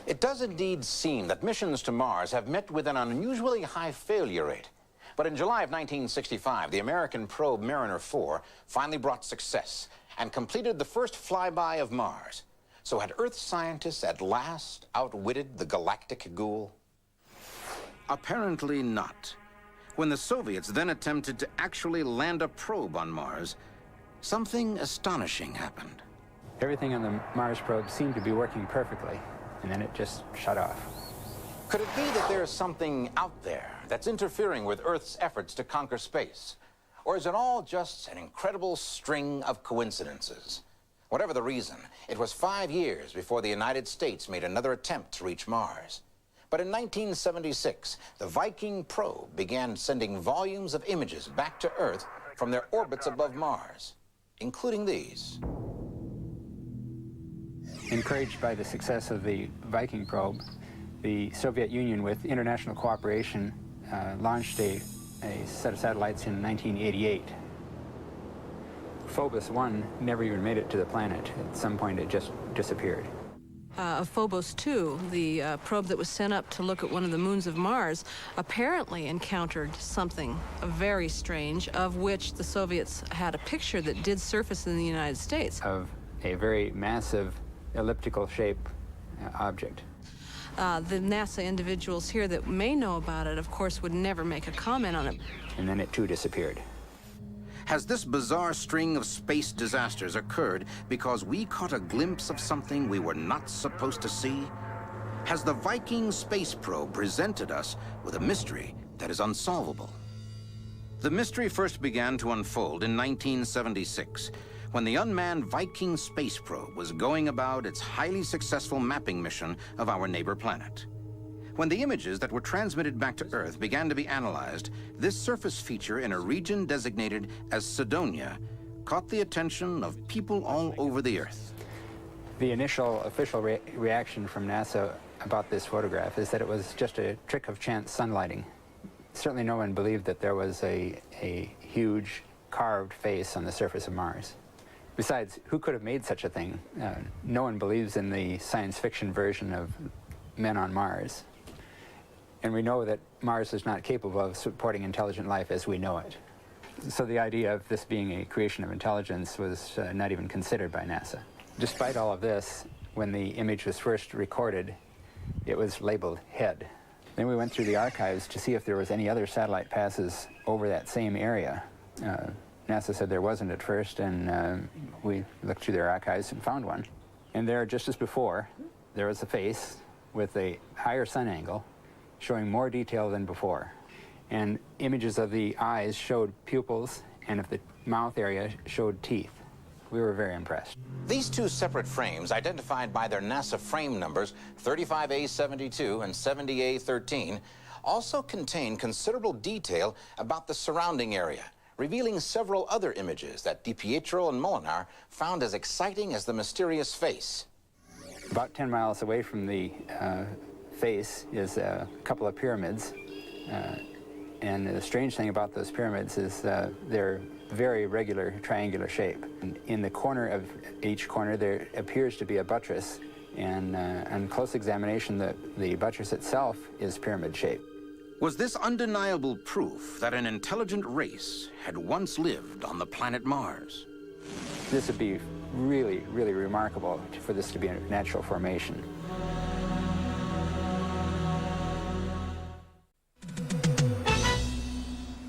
It does indeed seem that missions to Mars have met with an unusually high failure rate. But in July of 1965, the American probe Mariner 4 finally brought success and completed the first flyby of Mars. So had Earth scientists at last outwitted the galactic ghoul? Apparently not. When the Soviets then attempted to actually land a probe on Mars, something astonishing happened. Everything on the Mars probe seemed to be working perfectly, and then it just shut off. Could it be that there's something out there that's interfering with Earth's efforts to conquer space? Or is it all just an incredible string of coincidences? Whatever the reason, it was 5 years before the United States made another attempt to reach Mars. But in 1976, the Viking probe began sending volumes of images back to Earth from their orbits above Mars, including these. Encouraged by the success of the Viking probe, the Soviet Union, with international cooperation, launched a set of satellites in 1988. Phobos 1 never even made it to the planet. At some point, it just disappeared. Phobos 2, the probe that was sent up to look at one of the moons of Mars, apparently encountered something very strange, of which the Soviets had a picture that did surface in the United States. Of a very massive elliptical shape object. The NASA individuals here that may know about it, of course, would never make a comment on it. And then it too disappeared. Has this bizarre string of space disasters occurred because we caught a glimpse of something we were not supposed to see? Has the Viking space probe presented us with a mystery that is unsolvable? The mystery first began to unfold in 1976, when the unmanned Viking space probe was going about its highly successful mapping mission of our neighbor planet. When the images that were transmitted back to Earth began to be analyzed, this surface feature in a region designated as Cydonia caught the attention of people all over the Earth. The initial official reaction from NASA about this photograph is that it was just a trick of chance sunlighting. Certainly no one believed that there was a huge carved face on the surface of Mars. Besides, who could have made such a thing? No one believes in the science fiction version of men on Mars. And we know that Mars is not capable of supporting intelligent life as we know it. So the idea of this being a creation of intelligence was not even considered by NASA. Despite all of this, when the image was first recorded, it was labeled head. Then we went through the archives to see if there was any other satellite passes over that same area. NASA said there wasn't at first, and we looked through their archives and found one. And there, just as before, there was a face with a higher sun angle, showing more detail than before. And images of the eyes showed pupils, and of the mouth area showed teeth. We were very impressed. These two separate frames, identified by their NASA frame numbers 35A72 and 70A13, also contain considerable detail about the surrounding area, revealing several other images that DiPietro and Molinar found as exciting as the mysterious face. About 10 miles away from the face is a couple of pyramids. And the strange thing about those pyramids is they're very regular triangular shape. In the corner of each corner there appears to be a buttress, and on close examination the buttress itself is pyramid shaped. Was this undeniable proof that an intelligent race had once lived on the planet Mars? This would be really, really remarkable for this to be a natural formation.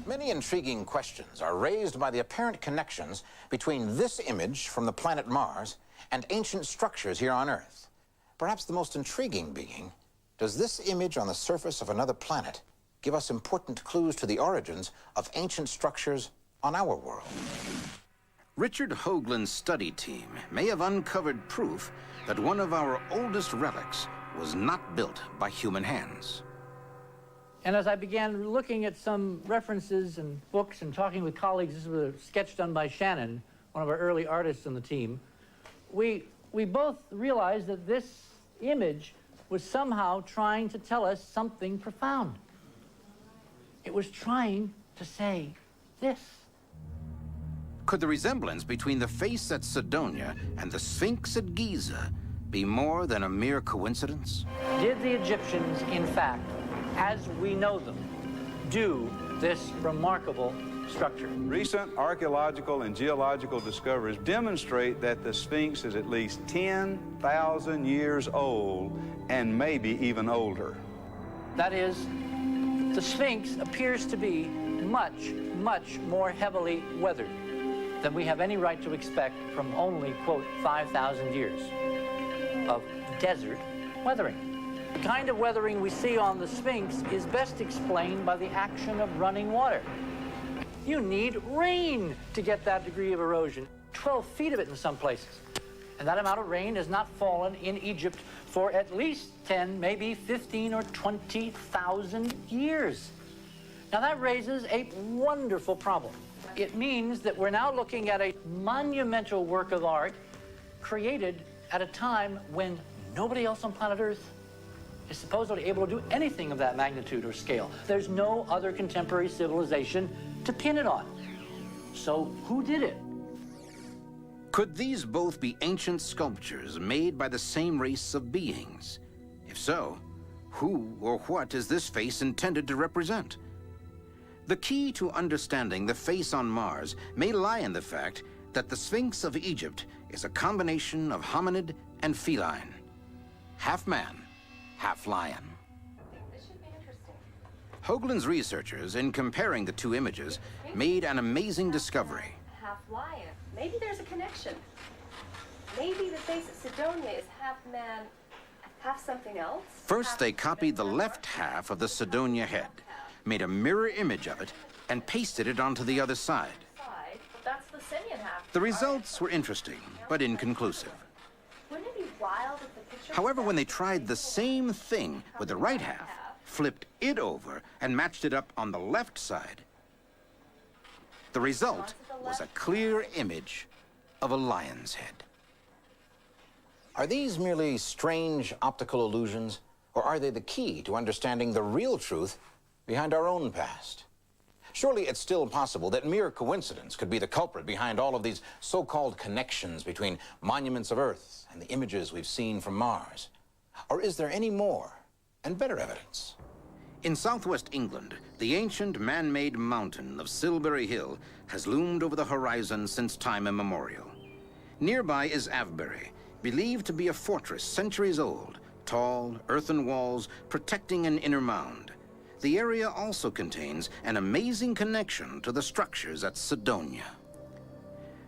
Many intriguing questions are raised by the apparent connections between this image from the planet Mars and ancient structures here on Earth. Perhaps the most intriguing being, does this image on the surface of another planet give us important clues to the origins of ancient structures on our world? Richard Hoagland's study team may have uncovered proof that one of our oldest relics was not built by human hands. And as I began looking at some references and books and talking with colleagues, this was a sketch done by Shannon, one of our early artists on the team, we both realized that this image was somehow trying to tell us something profound. It was trying to say this. Could the resemblance between the face at Cydonia and the Sphinx at Giza be more than a mere coincidence? Did the Egyptians, in fact, as we know them, do this remarkable structure? Recent archaeological and geological discoveries demonstrate that the Sphinx is at least 10,000 years old and maybe even older. That is, the Sphinx appears to be much, much more heavily weathered than we have any right to expect from only, quote, 5,000 years of desert weathering. The kind of weathering we see on the Sphinx is best explained by the action of running water. You need rain to get that degree of erosion, 12 feet of it in some places. And that amount of rain has not fallen in Egypt for at least 10, maybe 15 or 20,000 years. Now that raises a wonderful problem. It means that we're now looking at a monumental work of art created at a time when nobody else on planet Earth is supposedly able to do anything of that magnitude or scale. There's no other contemporary civilization to pin it on. So who did it? Could these both be ancient sculptures made by the same race of beings? If so, who or what is this face intended to represent? The key to understanding the face on Mars may lie in the fact that the Sphinx of Egypt is a combination of hominid and feline. Half man, half lion. Hoagland's researchers, in comparing the two images, made an amazing discovery. Half lion. Maybe there's a connection. Maybe the face of Cydonia is half man, half something else. First, they copied the left half of the Cydonia head, made a mirror image of it, and pasted it onto the other side. That's the simian half. The results were interesting, but inconclusive. Wouldn't it be wild if the picture... However, when they tried the same thing with the right half, flipped it over, and matched it up on the left side, the result was a clear image of a lion's head. Are these merely strange optical illusions, or are they the key to understanding the real truth behind our own past? Surely it's still possible that mere coincidence could be the culprit behind all of these so-called connections between monuments of Earth and the images we've seen from Mars. Or is there any more and better evidence? In southwest England, the ancient man-made mountain of Silbury Hill has loomed over the horizon since time immemorial. Nearby is Avebury, believed to be a fortress centuries old, tall, earthen walls protecting an inner mound. The area also contains an amazing connection to the structures at Cydonia.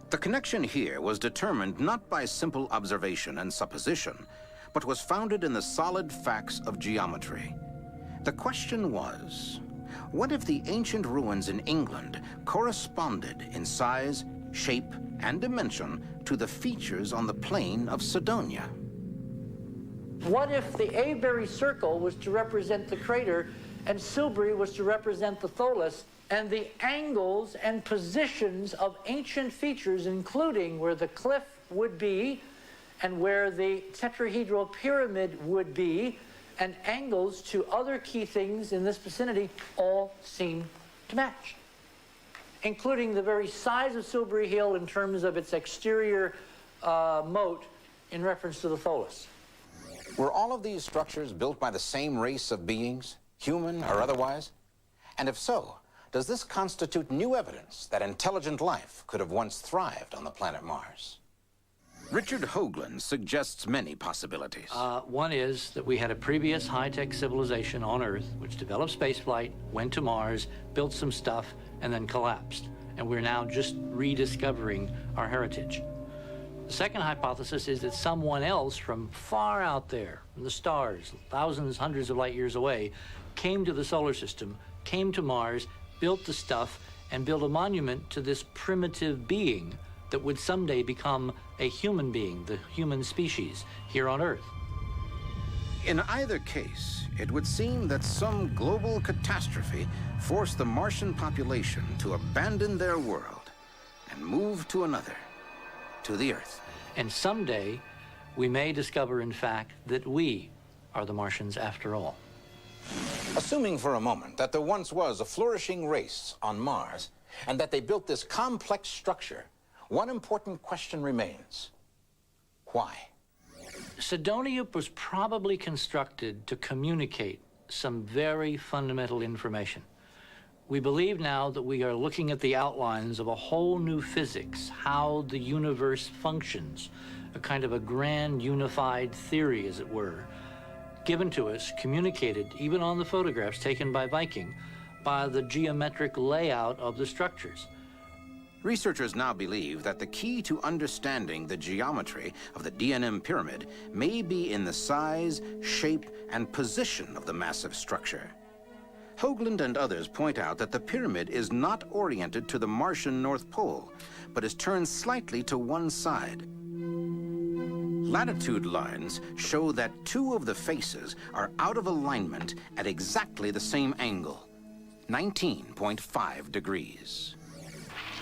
The connection here was determined not by simple observation and supposition, but was founded in the solid facts of geometry. The question was, what if the ancient ruins in England corresponded in size, shape, and dimension to the features on the plain of Cydonia? What if the Avebury circle was to represent the crater and Silbury was to represent the tholus, and the angles and positions of ancient features, including where the cliff would be and where the tetrahedral pyramid would be, and angles to other key things in this vicinity, all seem to match, including the very size of Silbury Hill in terms of its exterior moat in reference to the tholus. Were all of these structures built by the same race of beings, human or otherwise? And if so, does this constitute new evidence that intelligent life could have once thrived on the planet Mars? Richard Hoagland suggests many possibilities. One is that we had a previous high-tech civilization on Earth which developed spaceflight, went to Mars, built some stuff, and then collapsed. And we're now just rediscovering our heritage. The second hypothesis is that someone else from far out there, from the stars, thousands, hundreds of light years away, came to the solar system, came to Mars, built the stuff, and built a monument to this primitive being that would someday become a human being, the human species, here on Earth. In either case, it would seem that some global catastrophe forced the Martian population to abandon their world and move to another, to the Earth. And someday, we may discover, in fact, that we are the Martians after all. Assuming for a moment that there once was a flourishing race on Mars and that they built this complex structure, one important question remains. Why? Cydonia was probably constructed to communicate some very fundamental information. We believe now that we are looking at the outlines of a whole new physics, how the universe functions, a kind of a grand unified theory, as it were, given to us, communicated, even on the photographs taken by Viking, by the geometric layout of the structures. Researchers now believe that the key to understanding the geometry of the DNM pyramid may be in the size, shape, and position of the massive structure. Hoagland and others point out that the pyramid is not oriented to the Martian North Pole, but is turned slightly to one side. Latitude lines show that two of the faces are out of alignment at exactly the same angle, 19.5 degrees.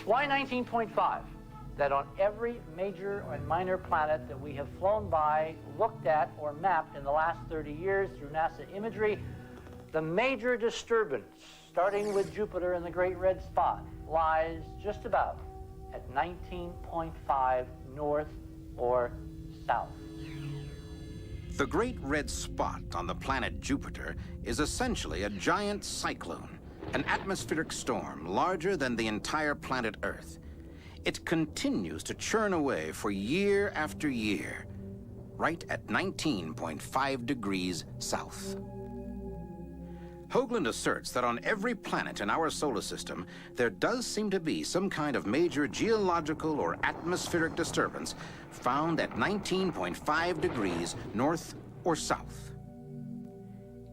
Why 19.5? That on every major and minor planet that we have flown by, looked at, or mapped in the last 30 years through NASA imagery, the major disturbance, starting with Jupiter and the Great Red Spot, lies just about at 19.5 north or south. The Great Red Spot on the planet Jupiter is essentially a giant cyclone, an atmospheric storm larger than the entire planet Earth. It continues to churn away for year after year, right at 19.5 degrees south. Hoagland asserts that on every planet in our solar system, there does seem to be some kind of major geological or atmospheric disturbance found at 19.5 degrees north or south,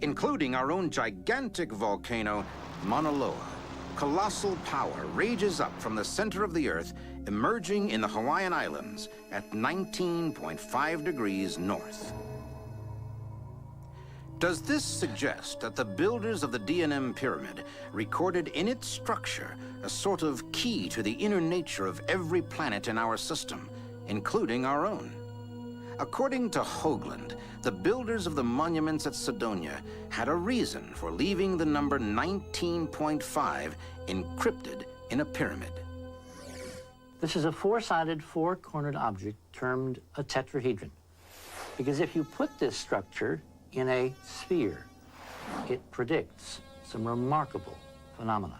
including our own gigantic volcano, Mauna Loa. Colossal power rages up from the center of the Earth, emerging in the Hawaiian Islands at 19.5 degrees north. Does this suggest that the builders of the D&M pyramid recorded in its structure a sort of key to the inner nature of every planet in our system, including our own? According to Hoagland, the builders of the monuments at Cydonia had a reason for leaving the number 19.5 encrypted in a pyramid. This is a four-sided, four-cornered object termed a tetrahedron. Because if you put this structure in a sphere, it predicts some remarkable phenomena.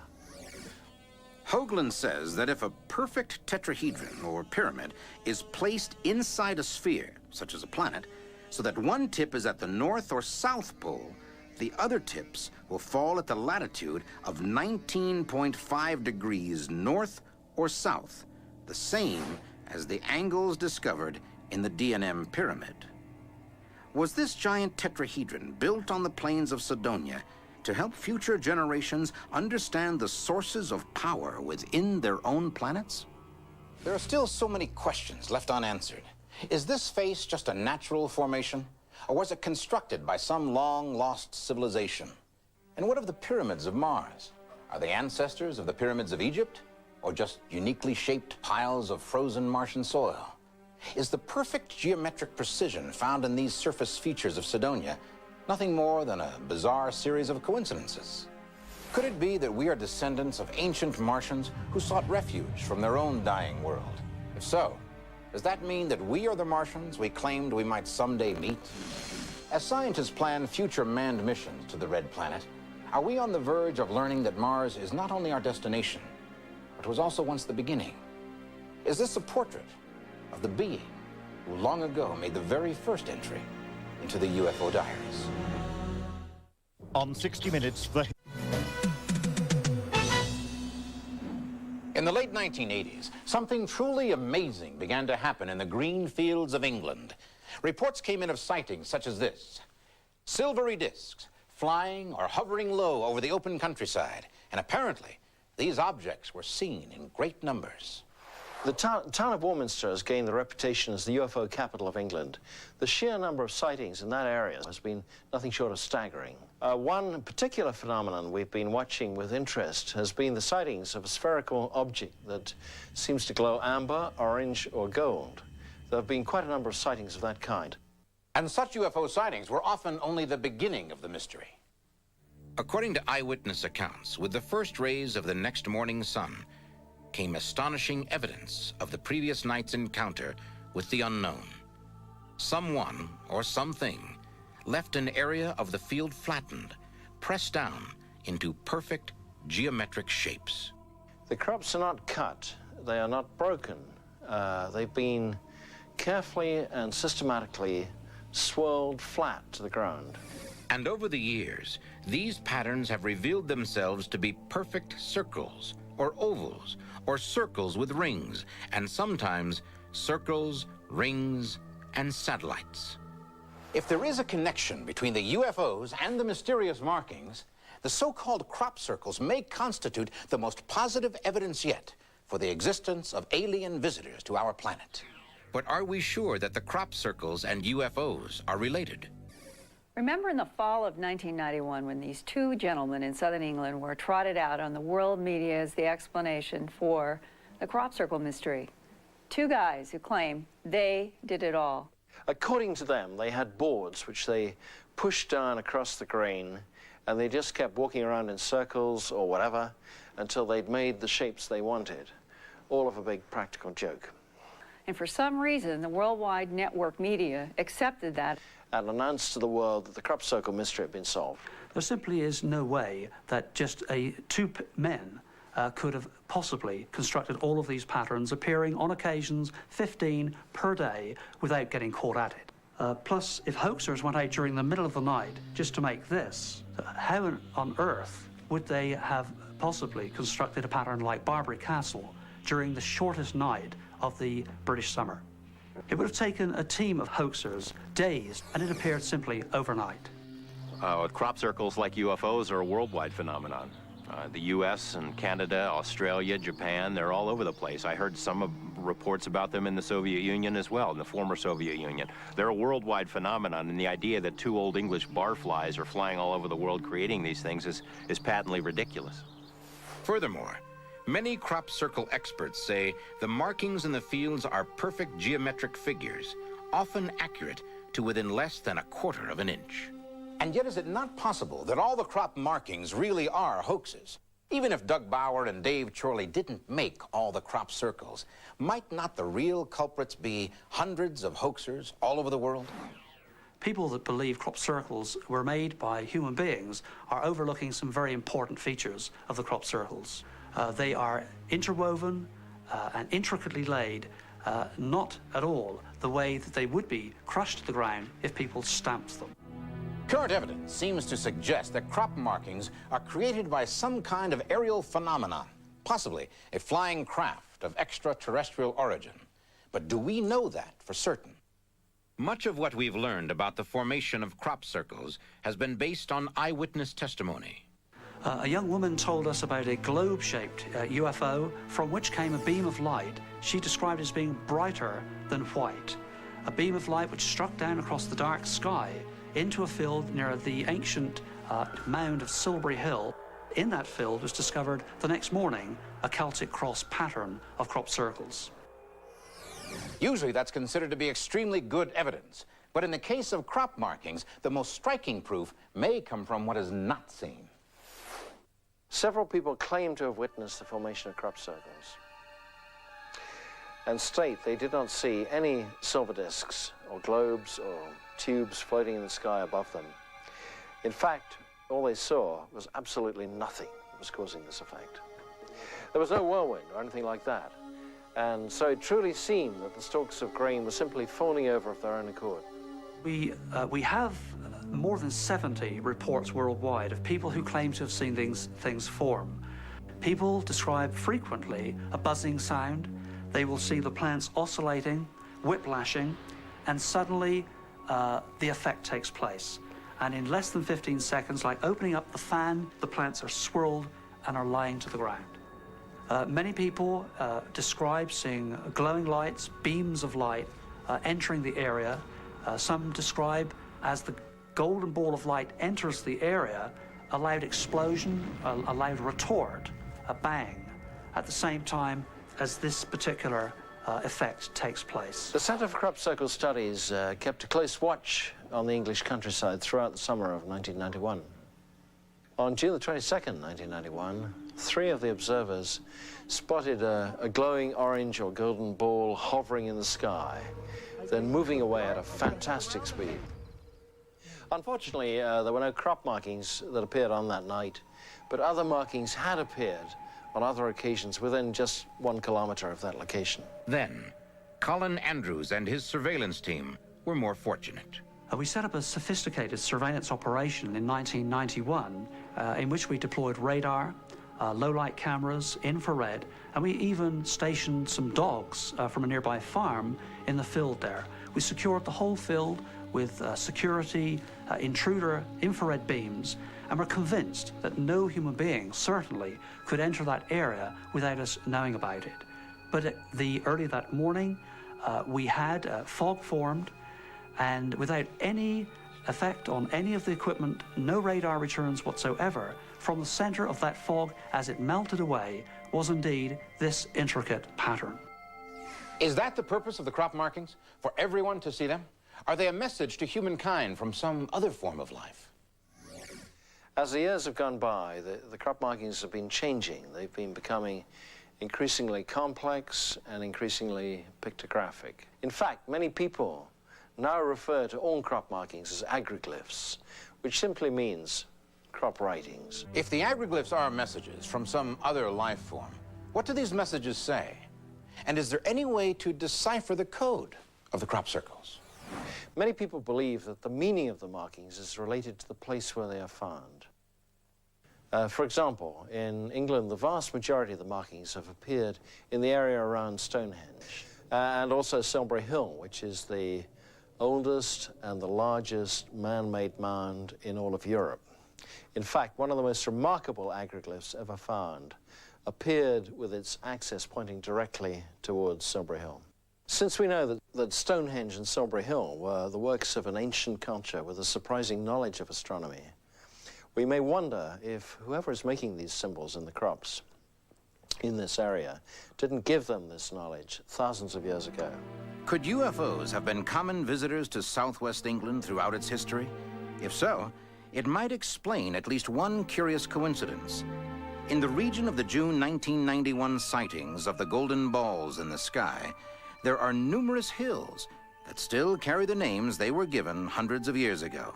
Hoagland says that if a perfect tetrahedron, or pyramid, is placed inside a sphere, such as a planet, so that one tip is at the north or south pole, the other tips will fall at the latitude of 19.5 degrees north or south, the same as the angles discovered in the D&M pyramid. Was this giant tetrahedron built on the plains of Cydonia to help future generations understand the sources of power within their own planets? There are still so many questions left unanswered. Is this face just a natural formation, or was it constructed by some long-lost civilization? And what of the pyramids of Mars? Are they ancestors of the pyramids of Egypt, or just uniquely shaped piles of frozen Martian soil? Is the perfect geometric precision found in these surface features of Cydonia nothing more than a bizarre series of coincidences? Could it be that we are descendants of ancient Martians who sought refuge from their own dying world? If so, does that mean that we are the Martians we claimed we might someday meet? As scientists plan future manned missions to the Red Planet, are we on the verge of learning that Mars is not only our destination, but was also once the beginning? Is this a portrait of the being who long ago made the very first entry into the UFO Diaries? On 60 Minutes, In the late 1980s, something truly amazing began to happen in the green fields of England. Reports came in of sightings such as this: silvery discs flying or hovering low over the open countryside, and apparently these objects were seen in great numbers. The town of Warminster has gained the reputation as the UFO capital of England. The sheer number of sightings in that area has been nothing short of staggering. One particular phenomenon we've been watching with interest has been the sightings of a spherical object that seems to glow amber, orange, or gold. There have been quite a number of sightings of that kind. And such UFO sightings were often only the beginning of the mystery. According to eyewitness accounts, with the first rays of the next morning sun came astonishing evidence of the previous night's encounter with the unknown. Someone or something left an area of the field flattened, pressed down into perfect geometric shapes. The crops are not cut, they are not broken. They've been carefully and systematically swirled flat to the ground. And over the years, these patterns have revealed themselves to be perfect circles, or ovals, or circles with rings, and sometimes circles, rings, and satellites. If there is a connection between the UFOs and the mysterious markings, the so-called crop circles may constitute the most positive evidence yet for the existence of alien visitors to our planet. But are we sure that the crop circles and UFOs are related? Remember in the fall of 1991 when these two gentlemen in southern England were trotted out on the world media as the explanation for the crop circle mystery? Two guys who claim they did it all. According to them, they had boards which they pushed down across the grain, and they just kept walking around in circles or whatever until they'd made the shapes they wanted. All of a big practical joke. And for some reason, the worldwide network media accepted that and announced to the world that the crop circle mystery had been solved. There simply is no way that just two men could have possibly constructed all of these patterns, appearing on occasions 15 per day, without getting caught at it. Plus, if hoaxers went out during the middle of the night just to make this, how on earth would they have possibly constructed a pattern like Barbary Castle during the shortest night of the British summer? It would have taken a team of hoaxers days, and it appeared simply overnight. Crop circles like UFOs are a worldwide phenomenon. The U.S. and Canada, Australia, Japan, they're all over the place. I heard some reports about them in the Soviet Union as well, in the former Soviet Union. They're a worldwide phenomenon, and the idea that two old English barflies are flying all over the world creating these things is patently ridiculous. Furthermore, many crop circle experts say the markings in the fields are perfect geometric figures, often accurate to within less than 1/4 of an inch. And yet, is it not possible that all the crop markings really are hoaxes? Even if Doug Bauer and Dave Chorley didn't make all the crop circles, might not the real culprits be hundreds of hoaxers all over the world? People that believe crop circles were made by human beings are overlooking some very important features of the crop circles. They are interwoven and intricately laid, not at all the way that they would be crushed to the ground if people stamped them. Current evidence seems to suggest that crop markings are created by some kind of aerial phenomenon, possibly a flying craft of extraterrestrial origin. But do we know that for certain? Much of what we've learned about the formation of crop circles has been based on eyewitness testimony. A young woman told us about a globe-shaped UFO from which came a beam of light she described as being brighter than white. A beam of light which struck down across the dark sky into a field near the ancient mound of Silbury Hill. In that field was discovered the next morning a Celtic cross pattern of crop circles. Usually that's considered to be extremely good evidence. But in the case of crop markings, the most striking proof may come from what is not seen. Several people claim to have witnessed the formation of crop circles and state they did not see any silver discs or globes or tubes floating in the sky above them. In fact, all they saw was absolutely nothing that was causing this effect. There was no whirlwind or anything like that. And so it truly seemed that the stalks of grain were simply falling over of their own accord. We have more than 70 reports worldwide of people who claim to have seen things form. People describe frequently a buzzing sound. They will see the plants oscillating, whiplashing, and suddenly the effect takes place. And in less than 15 seconds, like opening up the fan, the plants are swirled and are lying to the ground. Many people describe seeing glowing lights, beams of light entering the area. Some describe as the golden ball of light enters the area, a loud explosion, a loud retort, a bang, at the same time as this particular effect takes place. The Centre for Crop Circle Studies kept a close watch on the English countryside throughout the summer of 1991. On June the 22nd, 1991, 3 of the observers spotted a glowing orange or golden ball hovering in the sky, then moving away at a fantastic speed. Unfortunately, there were no crop markings that appeared on that night, but other markings had appeared on other occasions within just 1 kilometer of that location. Then, Colin Andrews and his surveillance team were more fortunate. We set up a sophisticated surveillance operation in 1991 in which we deployed radar, low-light cameras, infrared, and we even stationed some dogs from a nearby farm in the field there. We secured the whole field with security, intruder infrared beams, and we're convinced that no human being, certainly, could enter that area without us knowing about it. But early that morning, we had fog formed, and without any effect on any of the equipment, no radar returns whatsoever, from the center of that fog as it melted away was indeed this intricate pattern. Is that the purpose of the crop markings? For everyone to see them? Are they a message to humankind from some other form of life? As the years have gone by, the crop markings have been changing. They've been becoming increasingly complex and increasingly pictographic. In fact, many people now refer to all crop markings as agriglyphs, which simply means crop writings. If the agriglyphs are messages from some other life form, what do these messages say? And is there any way to decipher the code of the crop circles? Many people believe that the meaning of the markings is related to the place where they are found. For example, in England, the vast majority of the markings have appeared in the area around Stonehenge, and also Silbury Hill, which is the oldest and the largest man-made mound in all of Europe. In fact, one of the most remarkable agroglyphs ever found appeared with its axis pointing directly towards Silbury Hill. Since we know that Stonehenge and Silbury Hill were the works of an ancient culture with a surprising knowledge of astronomy, we may wonder if whoever is making these symbols in the crops in this area didn't give them this knowledge thousands of years ago. Could UFOs have been common visitors to southwest England throughout its history? If so, it might explain at least one curious coincidence. In the region of the June 1991 sightings of the golden balls in the sky, there are numerous hills that still carry the names they were given hundreds of years ago.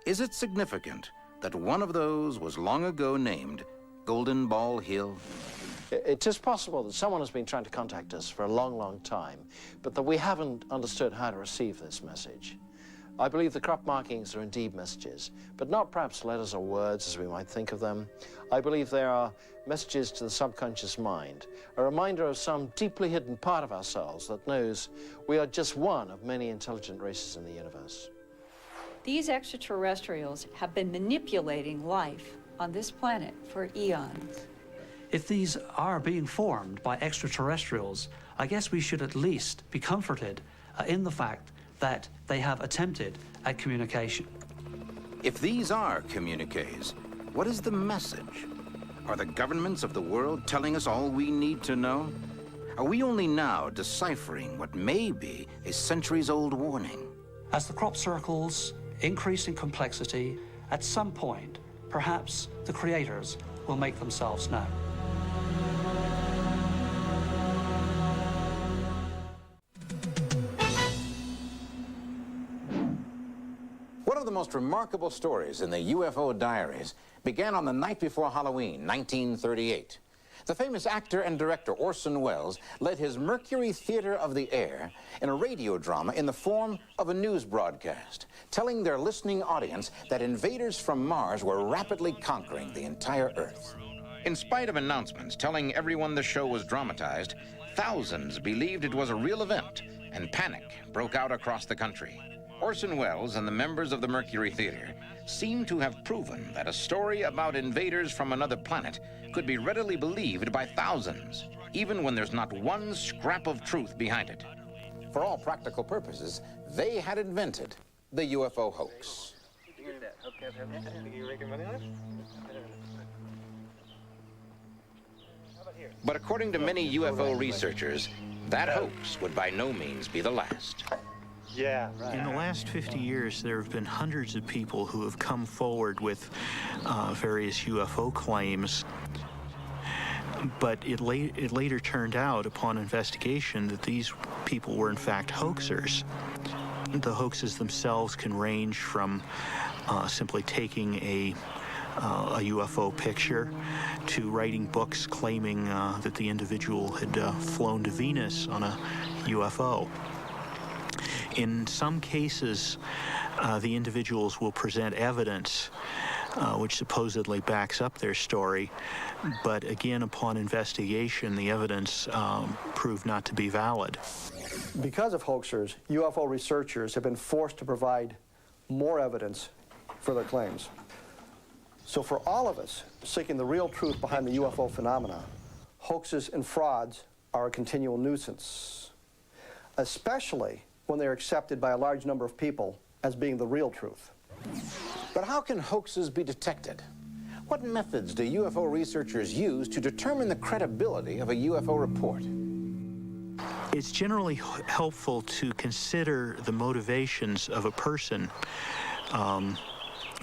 Is it significant that one of those was long ago named Golden Ball Hill? It is possible that someone has been trying to contact us for a long, long time, but that we haven't understood how to receive this message. I believe the crop markings are indeed messages, but not perhaps letters or words as we might think of them. I believe they are messages to the subconscious mind, a reminder of some deeply hidden part of ourselves that knows we are just one of many intelligent races in the universe. These extraterrestrials have been manipulating life on this planet for eons. If these are being formed by extraterrestrials, I guess we should at least be comforted in the fact that they have attempted at communication. If these are communiques, what is the message? Are the governments of the world telling us all we need to know? Are we only now deciphering what may be a centuries-old warning? As the crop circles increase in complexity, at some point, perhaps the creators will make themselves known. One of the most remarkable stories in the UFO Diaries began on the night before Halloween, 1938. The famous actor and director Orson Welles led his Mercury Theater of the Air in a radio drama in the form of a news broadcast, telling their listening audience that invaders from Mars were rapidly conquering the entire Earth. In spite of announcements telling everyone the show was dramatized, thousands believed it was a real event, and panic broke out across the country. Orson Welles and the members of the Mercury Theater seem to have proven that a story about invaders from another planet could be readily believed by thousands, even when there's not one scrap of truth behind it. For all practical purposes, they had invented the UFO hoax. But according to many UFO researchers, that hoax would by no means be the last. Yeah, right. In the last 50 years, there have been hundreds of people who have come forward with various UFO claims. But it later turned out, upon investigation, that these people were in fact hoaxers. The hoaxes themselves can range from simply taking a UFO picture to writing books claiming that the individual had flown to Venus on a UFO. In some cases, the individuals will present evidence which supposedly backs up their story, but again, upon investigation, the evidence proved not to be valid. Because of hoaxers, UFO researchers have been forced to provide more evidence for their claims. So for all of us seeking the real truth behind the UFO phenomena, hoaxes and frauds are a continual nuisance, especially when they're accepted by a large number of people as being the real truth. But how can hoaxes be detected? What methods do UFO researchers use to determine the credibility of a UFO report? It's generally helpful to consider the motivations of a person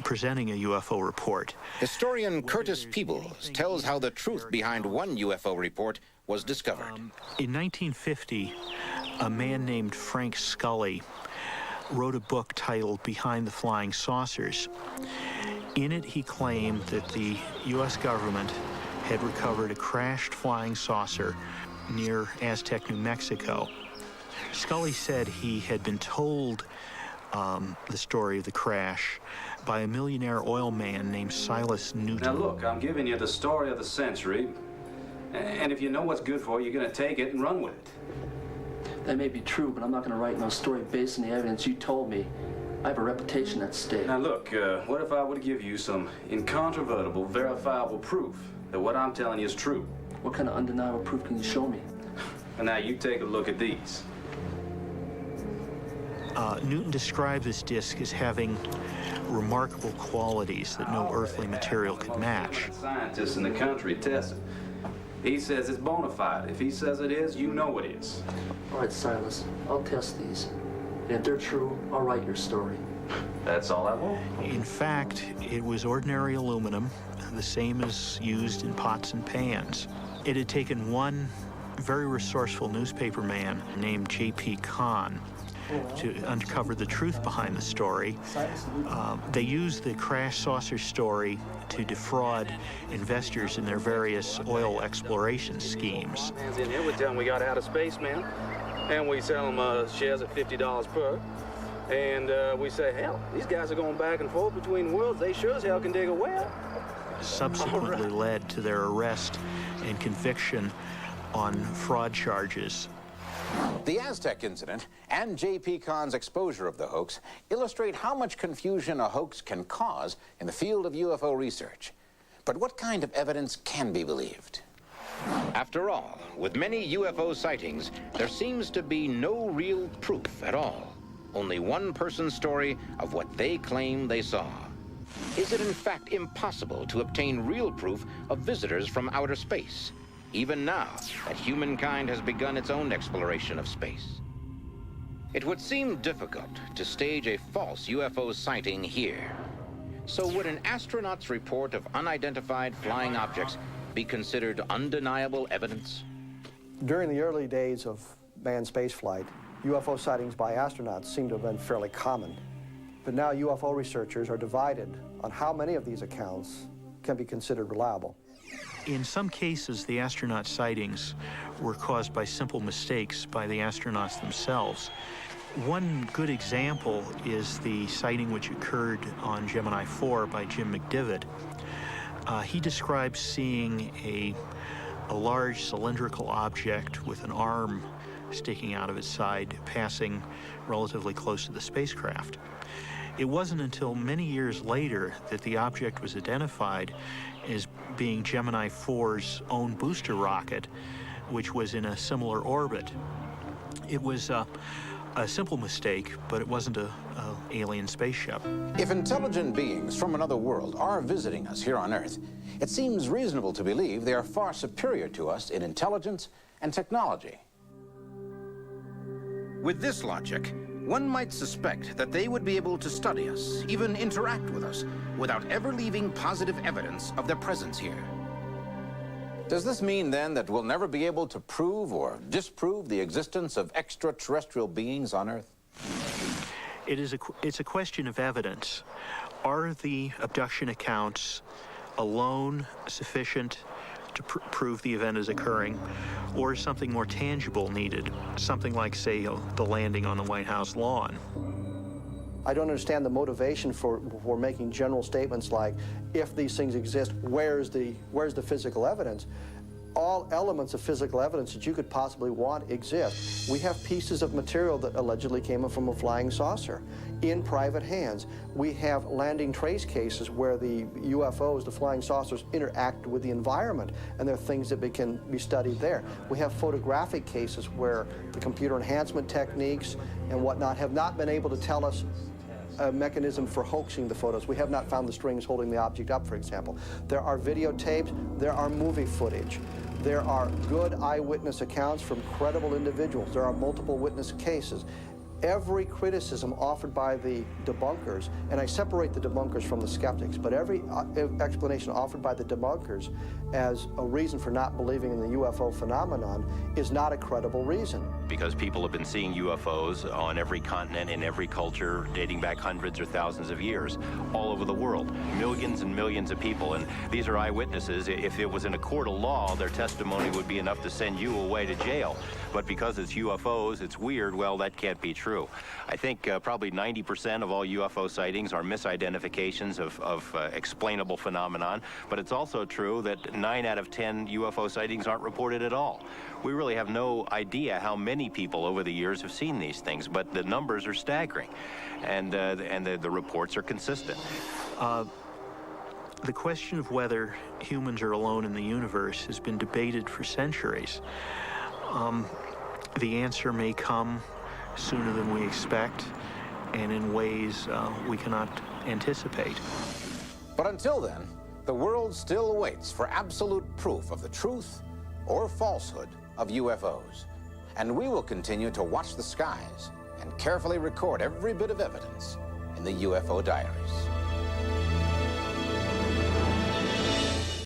presenting a UFO report. Historian Curtis Peebles tells how the truth behind one UFO report was discovered. In 1950, a man named Frank Scully wrote a book titled Behind the Flying Saucers. In it, he claimed that the U.S. government had recovered a crashed flying saucer near Aztec, New Mexico. Scully said he had been told the story of the crash by a millionaire oil man named Silas Newton. Now look, I'm giving you the story of the century, and if you know what's good for you, you're going to take it and run with it. That may be true, but I'm not going to write no story based on the evidence you told me. I have a reputation at stake. Now look, what if I were to give you some incontrovertible, verifiable proof that what I'm telling you is true? What kind of undeniable proof can you show me? And now you take a look at these. Newton described this disk as having remarkable qualities that no earthly material could match. Scientists in the country test it. He says it's bona fide. If he says it is, you know it is. All right, Silas, I'll test these. And if they're true, I'll write your story. That's all I want. In fact, it was ordinary aluminum, the same as used in pots and pans. It had taken one very resourceful newspaper man named J.P. Kahn to uncover the truth behind the story. They used the crash saucer story to defraud investors in their various oil exploration schemes. Man's in here, we tell them we got out of space, man. And we sell them shares at $50 per. And we say, hell, these guys are going back and forth between worlds. They sure as hell can dig a well. Subsequently led to their arrest and conviction on fraud charges. The Aztec incident and J.P. Kahn's exposure of the hoax illustrate how much confusion a hoax can cause in the field of UFO research. But what kind of evidence can be believed? After all, with many UFO sightings, there seems to be no real proof at all. Only one person's story of what they claim they saw. Is it in fact impossible to obtain real proof of visitors from outer space, even now that humankind has begun its own exploration of space? It would seem difficult to stage a false UFO sighting here. So would an astronaut's report of unidentified flying objects be considered undeniable evidence? During the early days of manned spaceflight, UFO sightings by astronauts seem to have been fairly common. But now UFO researchers are divided on how many of these accounts can be considered reliable. In some cases, the astronaut sightings were caused by simple mistakes by the astronauts themselves. One good example is the sighting which occurred on Gemini 4 by Jim McDivitt. He describes seeing a large cylindrical object with an arm sticking out of its side passing relatively close to the spacecraft. It wasn't until many years later that the object was identified as being Gemini 4's own booster rocket, which was in a similar orbit. It was a simple mistake, but it wasn't an alien spaceship. If intelligent beings from another world are visiting us here on Earth, it seems reasonable to believe they are far superior to us in intelligence and technology. With this logic, one might suspect that they would be able to study us, even interact with us, without ever leaving positive evidence of their presence here. Does this mean, then, that we'll never be able to prove or disprove the existence of extraterrestrial beings on Earth? It's a question of evidence. Are the abduction accounts alone sufficient to prove the event is occurring, or is something more tangible needed? Something like, say, the landing on the White House lawn. I don't understand the motivation for making general statements like, if these things exist, where's the physical evidence? All elements of physical evidence that you could possibly want exist. We have pieces of material that allegedly came from a flying saucer in private hands. We have landing trace cases where the UFOs, the flying saucers, interact with the environment, and there are things that can be studied there. We have photographic cases where the computer enhancement techniques and whatnot have not been able to tell us a mechanism for hoaxing the photos. We have not found the strings holding the object up, for example. There are videotapes, there are movie footage. There are good eyewitness accounts from credible individuals. There are multiple witness cases. Every criticism offered by the debunkers, and I separate the debunkers from the skeptics, but every explanation offered by the debunkers as a reason for not believing in the UFO phenomenon is not a credible reason. because people have been seeing UFOs on every continent, in every culture, dating back hundreds or thousands of years, all over the world. Millions and millions of people, and these are eyewitnesses. If it was in a court of law, their testimony would be enough to send you away to jail. But because it's UFOs, it's weird, well, that can't be true. I think probably 90% of all UFO sightings are misidentifications of explainable phenomenon, but it's also true that 9 out of 10 UFO sightings aren't reported at all. We really have no idea how many people over the years have seen these things, but the numbers are staggering, and the reports are consistent. The question of whether humans are alone in the universe has been debated for centuries. The answer may come sooner than we expect, and in ways we cannot anticipate. But until then, the world still awaits for absolute proof of the truth or falsehood of UFOs. And we will continue to watch the skies and carefully record every bit of evidence in the UFO Diaries.